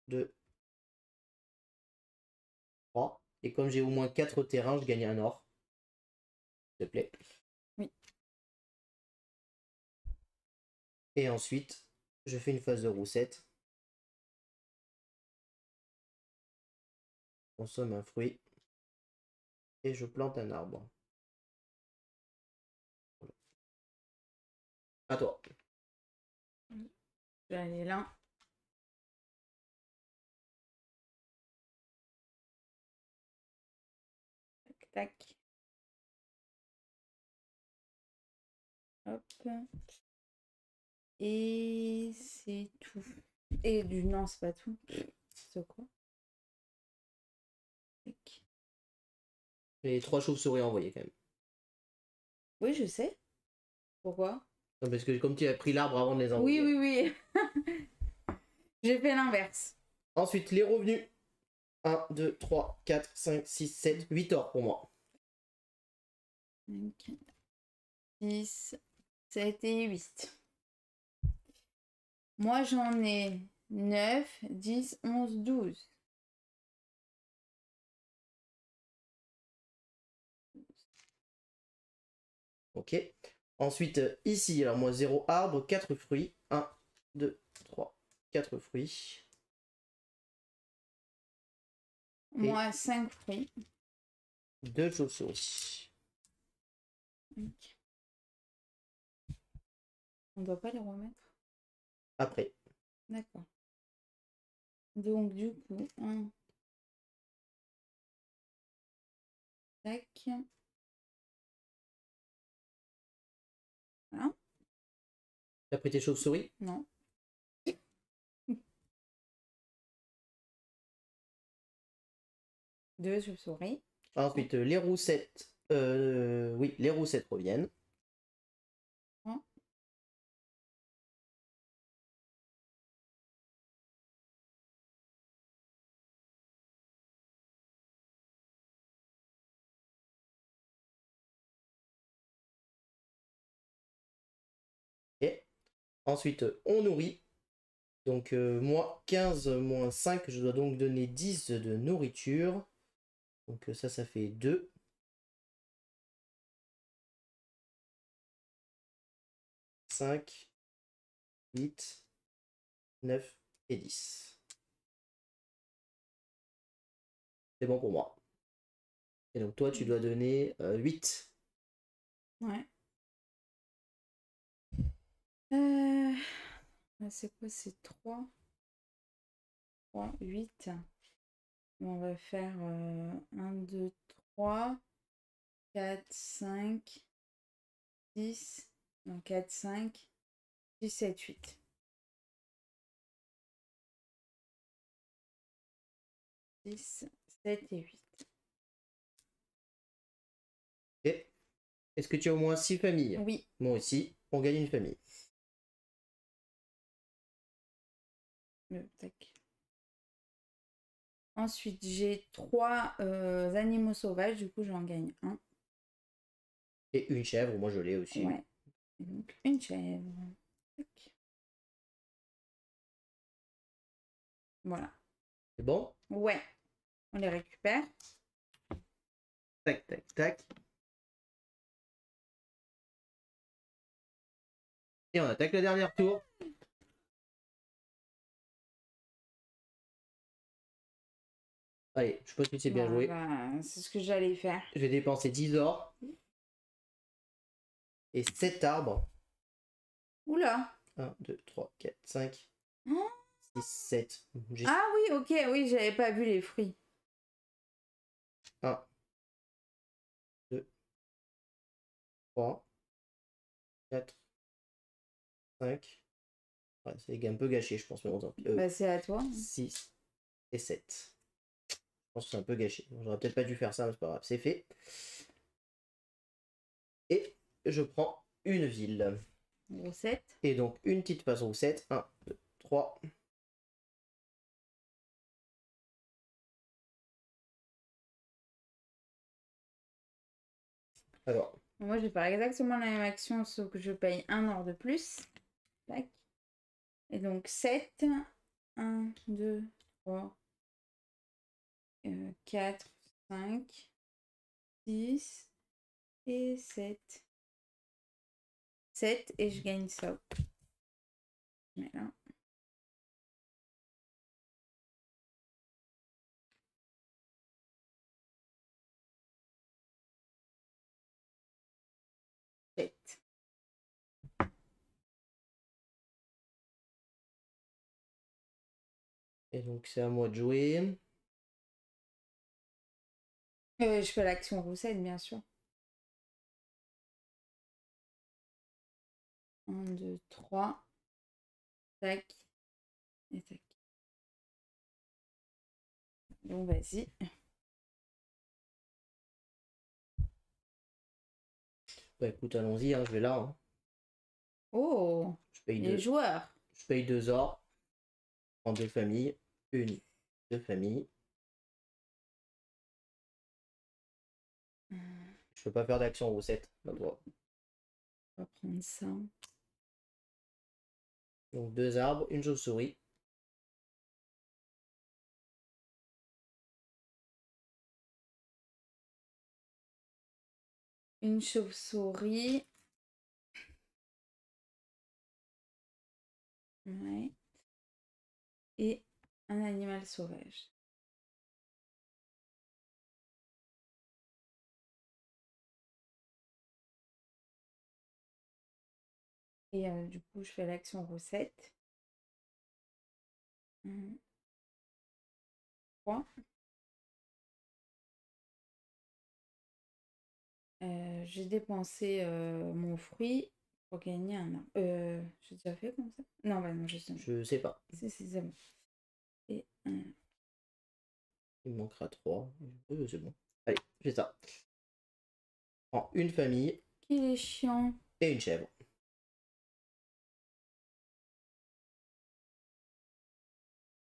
2, 3. Et comme j'ai au moins 4 terrains, je gagne un or. S'il te plaît. Oui. Et ensuite, je fais une phase de roussette. Je consomme un fruit. Et je plante un arbre. À toi. Je vais aller là. Tac, tac. Hop. Et c'est tout. Et du non, c'est pas tout. C'est quoi? Tac. Et 3 chauves-souris envoyées quand même. Oui, je sais. Pourquoi? Non, parce que comme tu as pris l'arbre avant de les Oui, envoyer. oui, oui. J'ai fait l'inverse. Ensuite, les revenus. 1, 2, 3, 4, 5, 6, 7, 8 or pour moi. 5, 6, 7 et 8. Moi, j'en ai 9, 10, 11, 12. Ok. Ensuite, ici, alors moi, 0 arbre, 4 fruits. 1, 2, 3, 4 fruits. Moi, 5 fruits. 2 chauves-souris. Ok. On ne doit pas les remettre. Après. D'accord. Donc, du coup, 1. Tac. Voilà. T'as pris tes chauves-souris? Non. Deux chauves-souris. Ensuite, les roussettes. Oui, les roussettes reviennent. Hein. Et ensuite, on nourrit. Donc, moi, 15 moins 5, je dois donc donner 10 de nourriture. Donc, ça fait 2. 5, 8, 9 et 10. C'est bon pour moi. Et donc toi, tu dois donner 8. Ouais. C'est quoi? C'est 3. 3, 8. On va faire 1, 2, 3, 4, 5, 6. Non, 4, 5, 6, 7, 8. 6, 7 et 8. Et est-ce que tu as au moins 6 familles? Oui. Moi aussi, on gagne une famille. Tac. Ensuite, j'ai 3 animaux sauvages, du coup j'en gagne un. Et une chèvre, moi je l'ai aussi. Ouais. Et donc une chèvre. Tac. Voilà. C'est bon? Ouais. On les récupère. Tac, tac, tac. Et on attaque le dernier tour. Allez, je pense que c'est bien joué. Voilà, c'est ce que j'allais faire. Je vais dépenser 10 or. Et 7 arbres. Oula. 1, 2, 3, 4, 5, Oh. 6, 7. Ah oui, ok, oui, j'avais pas vu les fruits. 1, 2, 3, 4, 5. Ouais, c'est un peu gâché, je pense. Mais bon, tant pis. Bah, c'est à toi. 6 et 7. Je pense que c'est un peu gâché. J'aurais peut-être pas dû faire ça, mais c'est pas grave. C'est fait. Et je prends une ville. roussette. Et donc, une petite phase roussette. 1, 2, 3. Alors, Moi, je vais faire exactement la même action, sauf que je paye un or de plus. Tac. Et donc 7. 1, 2, 3, 4, 5, 6 et 7. 7 et je gagne ça. Je mets là. et donc, c'est à moi de jouer. Je fais l'action roussette, bien sûr. 1, 2, 3. Tac. Et tac. Donc, vas-y. Bah écoute, allons-y, hein, je vais là. Hein. Oh, Je paye les joueurs. Je paye 2 ors. En 2 familles. 1, 2 familles. Je peux pas faire d'action roussette. Pas le droit. On va prendre ça. Donc 2 arbres, une chauve-souris. Une chauve-souris. Ouais. Et un animal sauvage. Et du coup, je fais l'action recette. 3. J'ai dépensé mon fruit pour gagner un arbre. J'ai déjà fait comme ça? Non, bah non, justement. Je sais pas. C'est bon. Et Il me manquera 3. C'est bon. Allez, j'ai ça. Prends une famille qu'il est chiant. et une chèvre.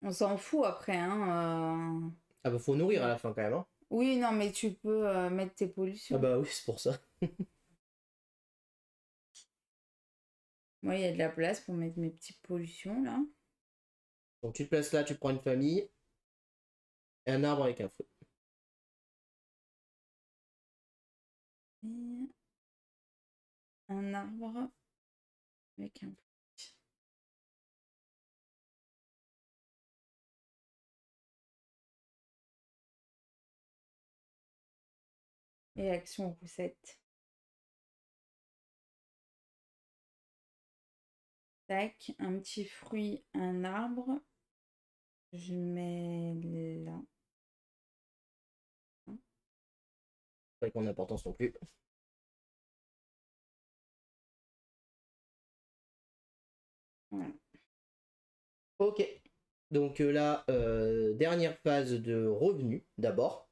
On s'en fout après, hein. Ah bah faut nourrir à la fin quand même. Hein. Oui, non, mais tu peux mettre tes pollutions. Ah bah oui, c'est pour ça. Moi, il y a de la place pour mettre mes petites pollutions, là. Donc tu te places là, tu prends une famille et un arbre avec un fruit. Et un arbre avec un fruit. Et action recette. Tac, un petit fruit, un arbre. Je mets là. Pas grande importance non plus. Voilà. Ok. Donc là, dernière phase de revenus d'abord.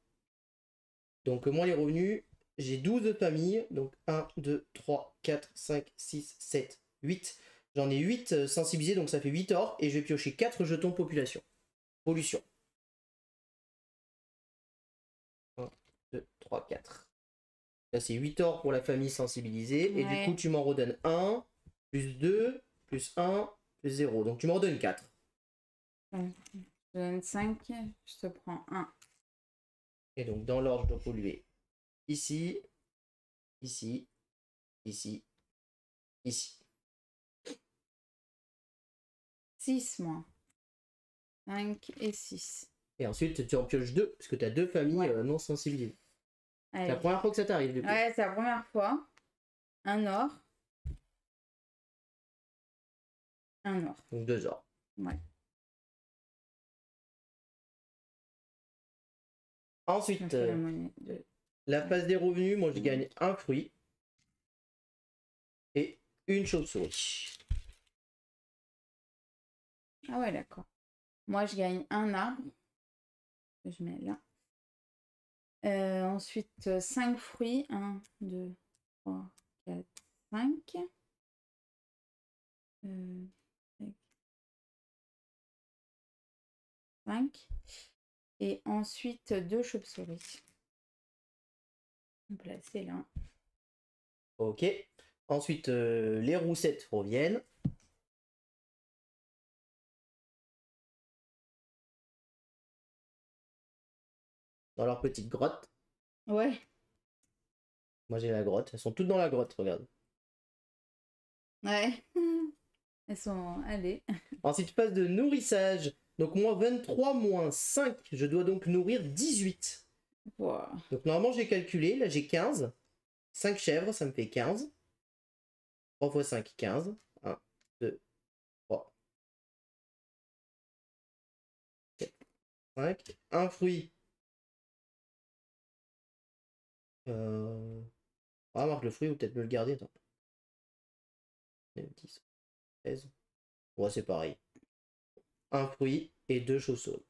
Donc moi les revenus, j'ai 12 familles. Donc 1, 2, 3, 4, 5, 6, 7, 8. J'en ai 8 sensibilisés, donc ça fait 8 or. Et je vais piocher 4 jetons population. Pollution. 1, 2, 3, 4. Là c'est 8 or pour la famille sensibilisée. Et du coup tu m'en redonnes 1, plus 2, plus 1, plus 0. Donc tu m'en redonnes 4. Je donne 5, je te prends 1. Et donc dans l'ordre, je dois polluer ici, ici, ici, ici. 6 moi. 5 et 6. Et ensuite, tu en pioches 2, parce que tu as 2 familles non sensibilisées. C'est la première fois que ça t'arrive, du coup. Ouais, c'est la première fois. Un or. Un or. Donc 2 ors. Ouais. Ensuite, la Ouais. phase des revenus, moi je gagne un fruit et une chauve-souris. Ah ouais, d'accord. Moi, je gagne un arbre. Je mets là. Ensuite, 5 fruits. 1, 2, 3, 4, 5. Tac. 5. Et ensuite 2 chauves-souris. Placé là. Ok. Ensuite, les roussettes reviennent. Dans leur petite grotte. Ouais. Moi j'ai la grotte. Elles sont toutes dans la grotte, regarde. Ouais. Elles sont allées. Ensuite, phase de nourrissage. Donc moins 23 moins 5. Je dois donc nourrir 18. Wow. Donc normalement j'ai calculé. Là j'ai 15. 5 chèvres, ça me fait 15. 3 fois 5, 15. 1, 2, 3, 4, 5. Un fruit. Ah, marque le fruit ou peut-être me le garder. Attends. 9, 10, 13. Ouais, c'est pareil. Un fruit et 2 chauves-souris.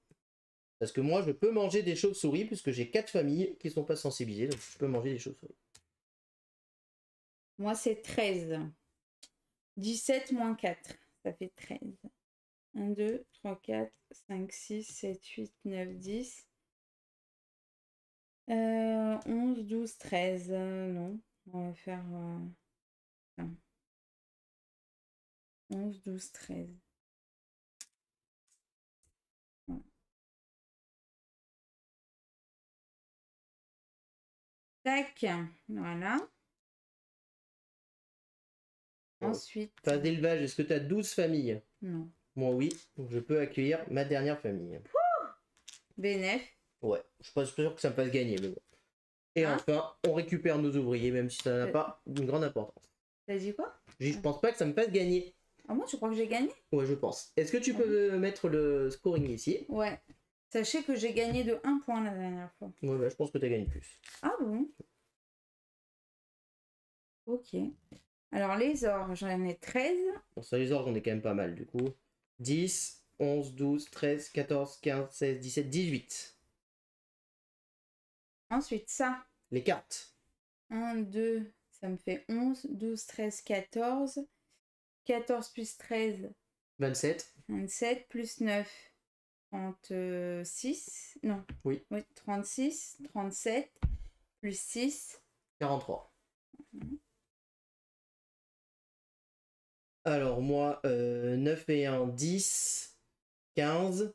Parce que moi, je peux manger des chauves-souris puisque j'ai 4 familles qui sont pas sensibilisées, donc je peux manger des chauves-souris. Moi, c'est 13. 17 moins 4. Ça fait 13. 1, 2, 3, 4, 5, 6, 7, 8, 9, 10. 11, 12, 13. Non. On va faire... 11, 12, 13. Ouais. Tac. Voilà. Bon, Ensuite... phase d'élevage, est-ce que tu as 12 familles? Non. Moi oui, donc je peux accueillir ma dernière famille. Bénéf. Ouais, je suis pas sûr que ça me fasse gagner, mais bon. Et Hein? enfin, on récupère nos ouvriers, même si ça n'a pas une grande importance. T'as dit quoi? Je pense pas que ça me fasse gagner. Ah, moi, je crois que j'ai gagné. Ouais, je pense. Est-ce que tu peux mettre le scoring ici? Ouais. Sachez que j'ai gagné de 1 point la dernière fois. Ouais, bah, je pense que tu as gagné plus. Ah bon? Ok. Alors, les ors, j'en ai 13. Bon, ça, les ordres, on est quand même pas mal, du coup. 10, 11, 12, 13, 14, 15, 16, 17, 18. Ensuite, ça. Les cartes. 1, 2, ça me fait 11. 12, 13, 14. 14 plus 13, 27. 27. Plus 9, 36. Non. Oui. Oui, 36. 37. Plus 6. 43. Alors, moi, 9 et 1, 10. 15.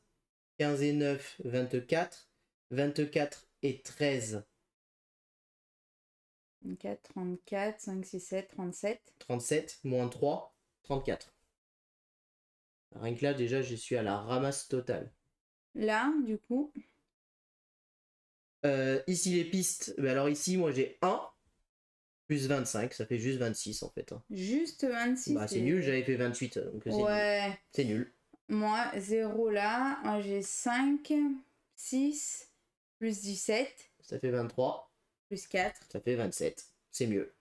15 et 9, 24. 24 et 13. 24, 34, 5, 6, 7, 37. 37, moins 3, 34. Rien que là, déjà, je suis à la ramasse totale. Là, du coup, Ici, les pistes. Mais alors ici, moi, j'ai 1 plus 25. Ça fait juste 26, en fait. juste 26. Bah, c'est nul. J'avais fait 28. Donc c'est nul. Ouais. C'est nul. Moi, 0 là. Moi, j'ai 5, 6, plus 17, Ça fait 23. plus 4. Ça fait 27. C'est mieux.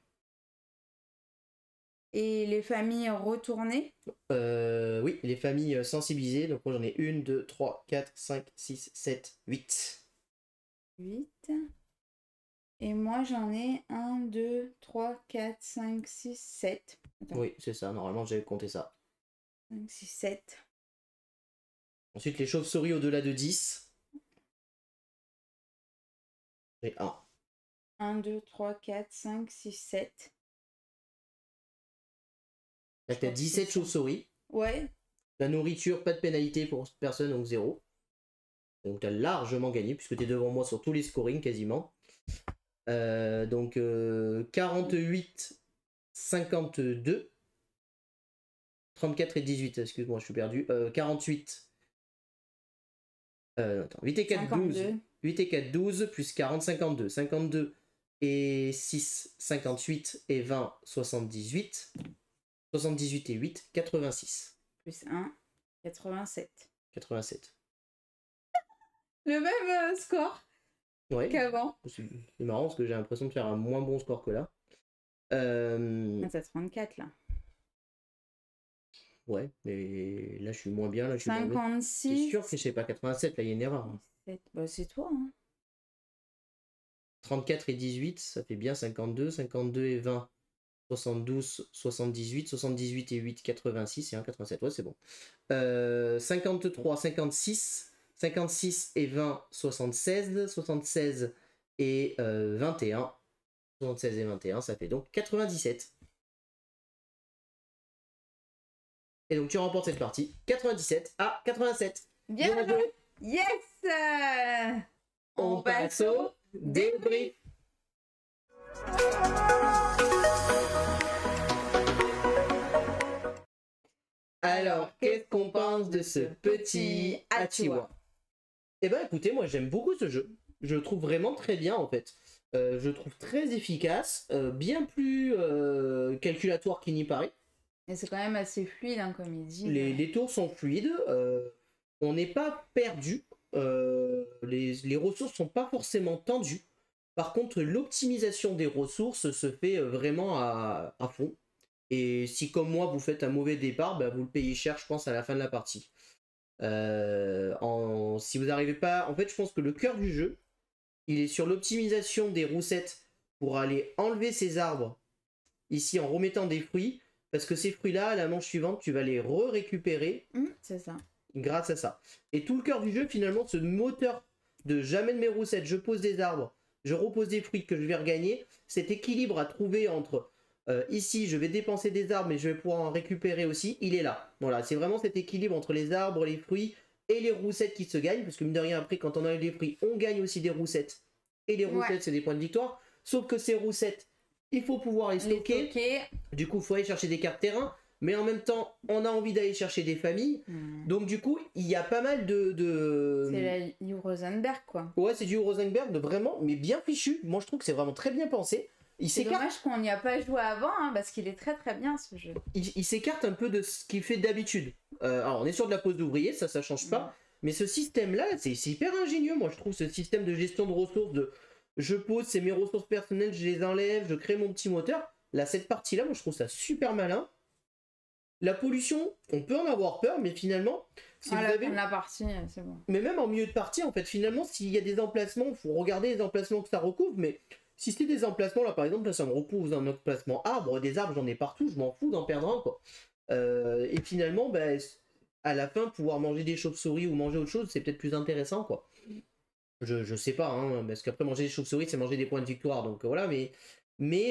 Et les familles retournées? Oui, les familles sensibilisées. Donc moi, j'en ai 1, 2, 3, 4, 5, 6, 7, 8. 8. Et moi, j'en ai 1, 2, 3, 4, 5, 6, 7. Attends. Oui, c'est ça. Normalement, j'avais compté ça. 5, 6, 7. Ensuite, les chauves-souris au-delà de 10. J'ai 1. 1, 2, 3, 4, 5, 6, 7. Là, t'as 17 chauves-souris. Ouais. La nourriture, pas de pénalité pour personne, donc 0. Donc t'as largement gagné, puisque t'es devant moi sur tous les scorings quasiment. Donc 48, 52, 34 et 18, excuse-moi, je suis perdu. 48. Attends, 8 et 4, 52. 12. 8 et 4, 12, plus 40, 52. 52 et 6, 58 et 20, 78. 78 et 8, 86. Plus 1, 87. 87. Le même score Ouais. qu'avant. C'est marrant parce que j'ai l'impression de faire un moins bon score que là. T'as 34 là. Ouais, mais là je suis moins bien. Là, je suis 56. C'est sûr que je sais pas, 87, là il y a une erreur. Hein. Bah, c'est toi. Hein. 34 et 18, ça fait bien 52. 52 et 20, 72, 78, 78 et 8, 86 et 1, 87. Ouais, c'est bon. 53, 56, 56 et 20, 76, 76 et 21. 76 et 21, ça fait donc 97. Et donc tu remportes cette partie 97 à 87. Bien joué. Yes. On passe au débrief. Alors, qu'est-ce qu'on pense de ce petit Atiwa? Eh ben écoutez, moi j'aime beaucoup ce jeu. Je le trouve vraiment très bien en fait. Je le trouve très efficace, bien plus calculatoire qu'il n'y paraît. Et c'est quand même assez fluide, hein, comme il dit. Les tours sont fluides, on n'est pas perdu, les ressources sont pas forcément tendues. Par contre, l'optimisation des ressources se fait vraiment à fond. Et si comme moi vous faites un mauvais départ, bah, vous le payez cher, je pense, à la fin de la partie. Si vous n'arrivez pas... En fait, je pense que le cœur du jeu, il est sur l'optimisation des roussettes pour aller enlever ces arbres, ici en remettant des fruits, parce que ces fruits-là, à la manche suivante, tu vas les récupérer. C'est ça. Grâce à ça. Et tout le cœur du jeu, finalement, ce moteur de j'amène mes roussettes, je pose des arbres, je repose des fruits que je vais regagner, cet équilibre à trouver entre... ici, je vais dépenser des arbres, mais je vais pouvoir en récupérer aussi. Il est là. Voilà, c'est vraiment cet équilibre entre les arbres, les fruits et les roussettes qui se gagnent. Parce que mine de rien, après, quand on a des fruits, on gagne aussi des roussettes. Et les roussettes, c'est des points de victoire. Sauf que ces roussettes, il faut pouvoir les stocker. Du coup, il faut aller chercher des cartes terrain. Mais en même temps, on a envie d'aller chercher des familles. Donc du coup, il y a pas mal de... C'est la Hugh Rosenberg, quoi. Ouais, c'est du Hugh Rosenberg, vraiment, mais bien fichu. Moi, je trouve que c'est vraiment très bien pensé. C'est dommage qu'on n'y a pas joué avant, hein, parce qu'il est très très bien ce jeu. Il s'écarte un peu de ce qu'il fait d'habitude. Alors on est sur de la pose d'ouvrier, ça change pas. Mais ce système-là, c'est hyper ingénieux, moi je trouve, ce système de gestion de ressources, de je pose, c'est mes ressources personnelles, je les enlève, je crée mon petit moteur. Là, cette partie-là, moi je trouve ça super malin. La pollution, on peut en avoir peur, mais finalement... Si vous avez... la partie, c'est bon. Mais même en milieu de partie, en fait, finalement, s'il y a des emplacements, il faut regarder les emplacements que ça recouvre, mais... Si c'était des emplacements, là par exemple, là, ça me repose un emplacement arbre, des arbres j'en ai partout, je m'en fous d'en perdre un quoi. Et finalement, bah, à la fin, pouvoir manger des chauves-souris ou manger autre chose, c'est peut-être plus intéressant quoi. Je sais pas, hein, parce qu'après manger des chauves-souris, c'est manger des points de victoire, donc voilà, mais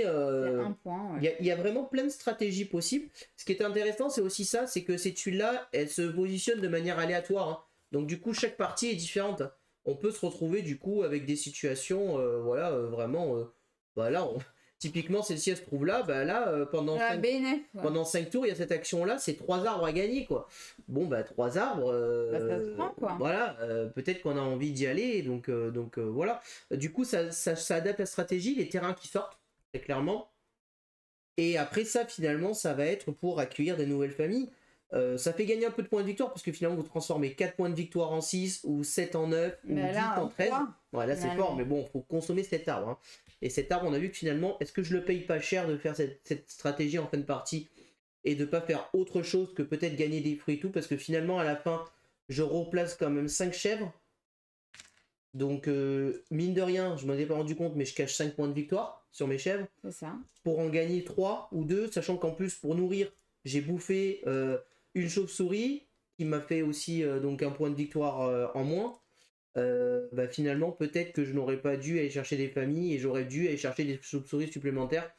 un point, ouais. y a vraiment plein de stratégies possibles. Ce qui est intéressant, c'est aussi ça, c'est que ces tuiles-là, elles se positionnent de manière aléatoire, hein. Donc du coup, chaque partie est différente. On peut se retrouver du coup avec des situations, voilà, vraiment, voilà, typiquement celle-ci elle se trouve là, bah là, pendant 5 tours, il y a cette action-là, c'est 3 arbres à gagner, quoi. Bon, bah 3 arbres, ça se prend, quoi. Voilà, peut-être qu'on a envie d'y aller, donc voilà. Du coup, ça adapte la stratégie, les terrains qui sortent, très clairement. Et après ça, finalement, ça va être pour accueillir des nouvelles familles. Ça fait gagner un peu de points de victoire parce que finalement vous transformez 4 points de victoire en 6 ou 7 en 9 ou 10 en 13. Ouais, là c'est fort, mais bon, il faut consommer cet arbre. Hein. Et cet arbre, on a vu que finalement, est-ce que je le paye pas cher de faire cette stratégie en fin de partie et de pas faire autre chose que peut-être gagner des fruits et tout, parce que finalement à la fin, je replace quand même 5 chèvres. Donc mine de rien, je m'en ai pas rendu compte, mais je cache 5 points de victoire sur mes chèvres. C'est ça. Pour en gagner 3 ou 2, sachant qu'en plus pour nourrir, j'ai bouffé... une chauve-souris qui m'a fait aussi donc un point de victoire en moins. Bah, finalement, peut-être que je n'aurais pas dû aller chercher des familles et j'aurais dû aller chercher des chauves-souris supplémentaires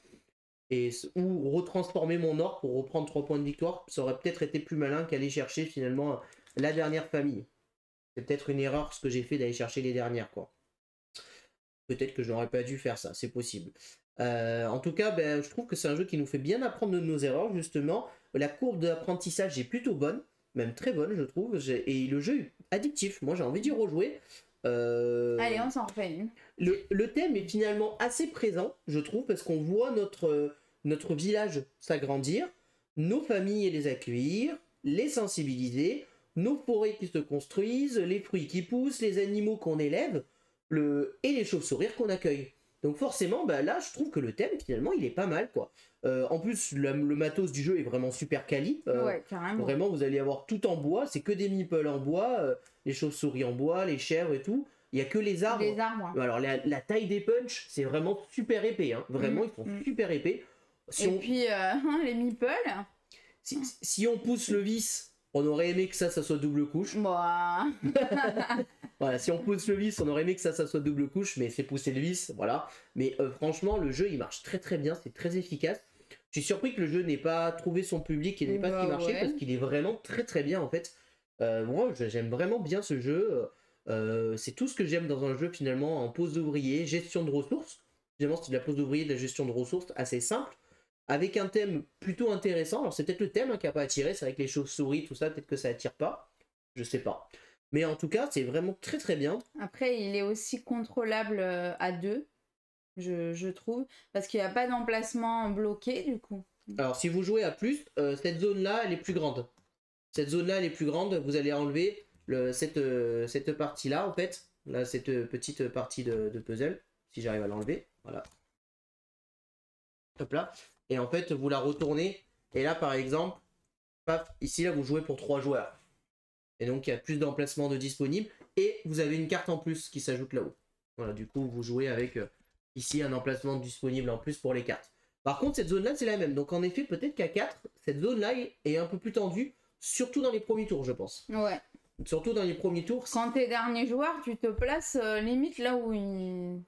ou retransformer mon or pour reprendre 3 points de victoire. Ça aurait peut-être été plus malin qu'aller chercher finalement la dernière famille. C'est peut-être une erreur ce que j'ai fait d'aller chercher les dernières, quoi. Peut-être que je n'aurais pas dû faire ça, c'est possible. En tout cas, ben, je trouve que c'est un jeu qui nous fait bien apprendre de nos erreurs, justement. La courbe d'apprentissage est plutôt bonne, même très bonne, je trouve. Et le jeu est addictif. Moi, j'ai envie d'y rejouer. Allez, on s'en refait une. Le thème est finalement assez présent, je trouve, parce qu'on voit notre village s'agrandir, nos familles et les accueillir, les sensibiliser, nos forêts qui se construisent, les fruits qui poussent, les animaux qu'on élève, et les chauves-souris qu'on accueille. Donc forcément, bah là, je trouve que le thème, finalement, il est pas mal, quoi. En plus, le matos du jeu est vraiment super quali. Ouais, carrément. Vraiment, vous allez avoir tout en bois. C'est que des meeples en bois, les chauves-souris en bois, les chèvres et tout. Il n'y a que les arbres. Les arbres. Alors, la taille des punchs, c'est vraiment super épais. Hein. Vraiment, ils sont super épais. Si Et on, puis, les meeples. si on pousse le vis, on aurait aimé que ça soit double couche. Bah... Voilà, si on pousse le vis, on aurait aimé que ça soit double couche, mais c'est pousser le vis, voilà. Mais franchement, le jeu, il marche très très bien, c'est très efficace. Je suis surpris que le jeu n'ait pas trouvé son public et n'ait pas ce qui marchait, parce qu'il est vraiment très très bien, en fait. Moi, j'aime vraiment bien ce jeu. C'est tout ce que j'aime dans un jeu, finalement, en pose d'ouvrier, gestion de ressources. Finalement, c'est de la pose d'ouvrier, de la gestion de ressources assez simple, avec un thème plutôt intéressant. Alors, c'est peut-être le thème qui n'a pas attiré, c'est avec les chauves-souris, tout ça, peut-être que ça attire pas. Je sais pas. Mais en tout cas, c'est vraiment très très bien. Après, il est aussi contrôlable à deux, je trouve, parce qu'il n'y a pas d'emplacement bloqué, du coup. Alors, si vous jouez à plus, cette zone-là, elle est plus grande. Cette zone-là, elle est plus grande. Vous allez enlever cette partie-là, en fait. Là, cette petite partie de puzzle. Si j'arrive à l'enlever. Voilà. Hop là. Et en fait, vous la retournez. Et là, par exemple, paf, ici, là, vous jouez pour 3 joueurs. Et donc, il y a plus d'emplacements de disponibles. Et vous avez une carte en plus qui s'ajoute là-haut. Voilà, du coup, vous jouez avec ici un emplacement disponible en plus pour les cartes. Par contre, cette zone-là, c'est la même. Donc, en effet, peut-être qu'à 4, cette zone-là est un peu plus tendue. Surtout dans les premiers tours, je pense. Ouais. Surtout dans les premiers tours. Quand t'es dernier joueur, tu te places limite là où il...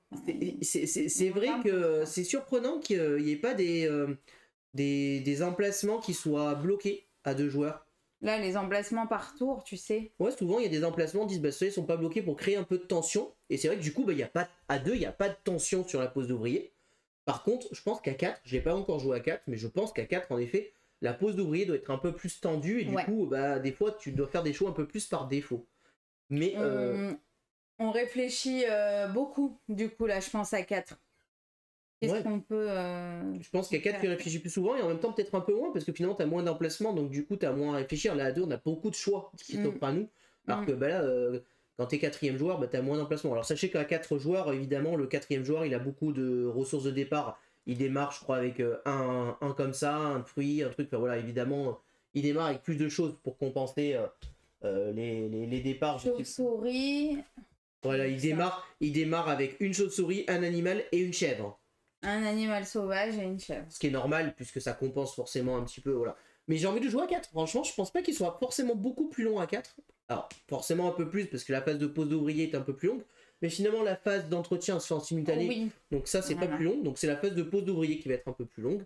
C'est vrai que c'est surprenant qu'il n'y ait pas des emplacements qui soient bloqués à 2 joueurs. Là, les emplacements par tour, tu sais. Ouais, souvent il y a des emplacements qui disent bah ceux-là sont pas bloqués pour créer un peu de tension. Et c'est vrai que du coup, bah, y a pas, à 2, il n'y a pas de tension sur la pose d'ouvrier. Par contre, je pense qu'à 4, je n'ai pas encore joué à 4, mais je pense qu'à 4, en effet, la pose d'ouvrier doit être un peu plus tendue. Et du coup, bah, des fois, tu dois faire des choix un peu plus par défaut. Mais on réfléchit beaucoup, du coup, là, je pense à 4. Qu'est-ce qu'on peut... Je pense qu'à 4, tu réfléchis plus souvent et en même temps peut-être un peu moins parce que finalement tu as moins d'emplacements donc du coup tu as moins à réfléchir. Là à 2, on a beaucoup de choix qui s'offrent à nous. Alors que bah, là, quand tu es 4e joueur, bah, tu as moins d'emplacements. Alors sachez qu'à 4 joueurs, évidemment, le 4e joueur il a beaucoup de ressources de départ. Il démarre, je crois, avec un comme ça, un fruit, un truc. Enfin voilà, évidemment, il démarre avec plus de choses pour compenser les départs. Chauve-souris. Voilà, il démarre avec une chauve-souris, un animal et une chèvre. Un animal sauvage et une chèvre. Ce qui est normal, puisque ça compense forcément un petit peu, voilà. Mais j'ai envie de jouer à 4. Franchement, je pense pas qu'il soit forcément beaucoup plus long à 4. Alors, forcément un peu plus, parce que la phase de pose d'ouvrier est un peu plus longue. Mais finalement, la phase d'entretien se fait en simultané. Oui. Donc ça, c'est pas plus long. Donc c'est la phase de pose d'ouvrier qui va être un peu plus longue.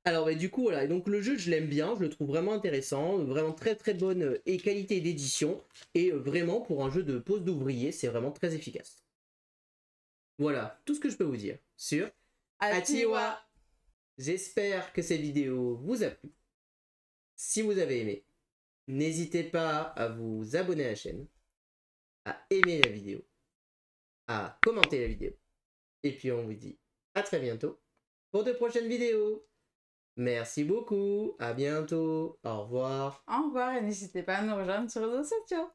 Alors, bah, du coup, voilà. Et donc le jeu, je l'aime bien. Je le trouve vraiment intéressant. Vraiment très très bonne qualité d'édition. Et vraiment, pour un jeu de pose d'ouvrier, c'est vraiment très efficace. Voilà, tout ce que je peux vous dire sur Atiwa. J'espère que cette vidéo vous a plu. Si vous avez aimé, n'hésitez pas à vous abonner à la chaîne, à aimer la vidéo, à commenter la vidéo. Et puis on vous dit à très bientôt pour de prochaines vidéos. Merci beaucoup, à bientôt, au revoir. Au revoir et n'hésitez pas à nous rejoindre sur les réseaux sociaux.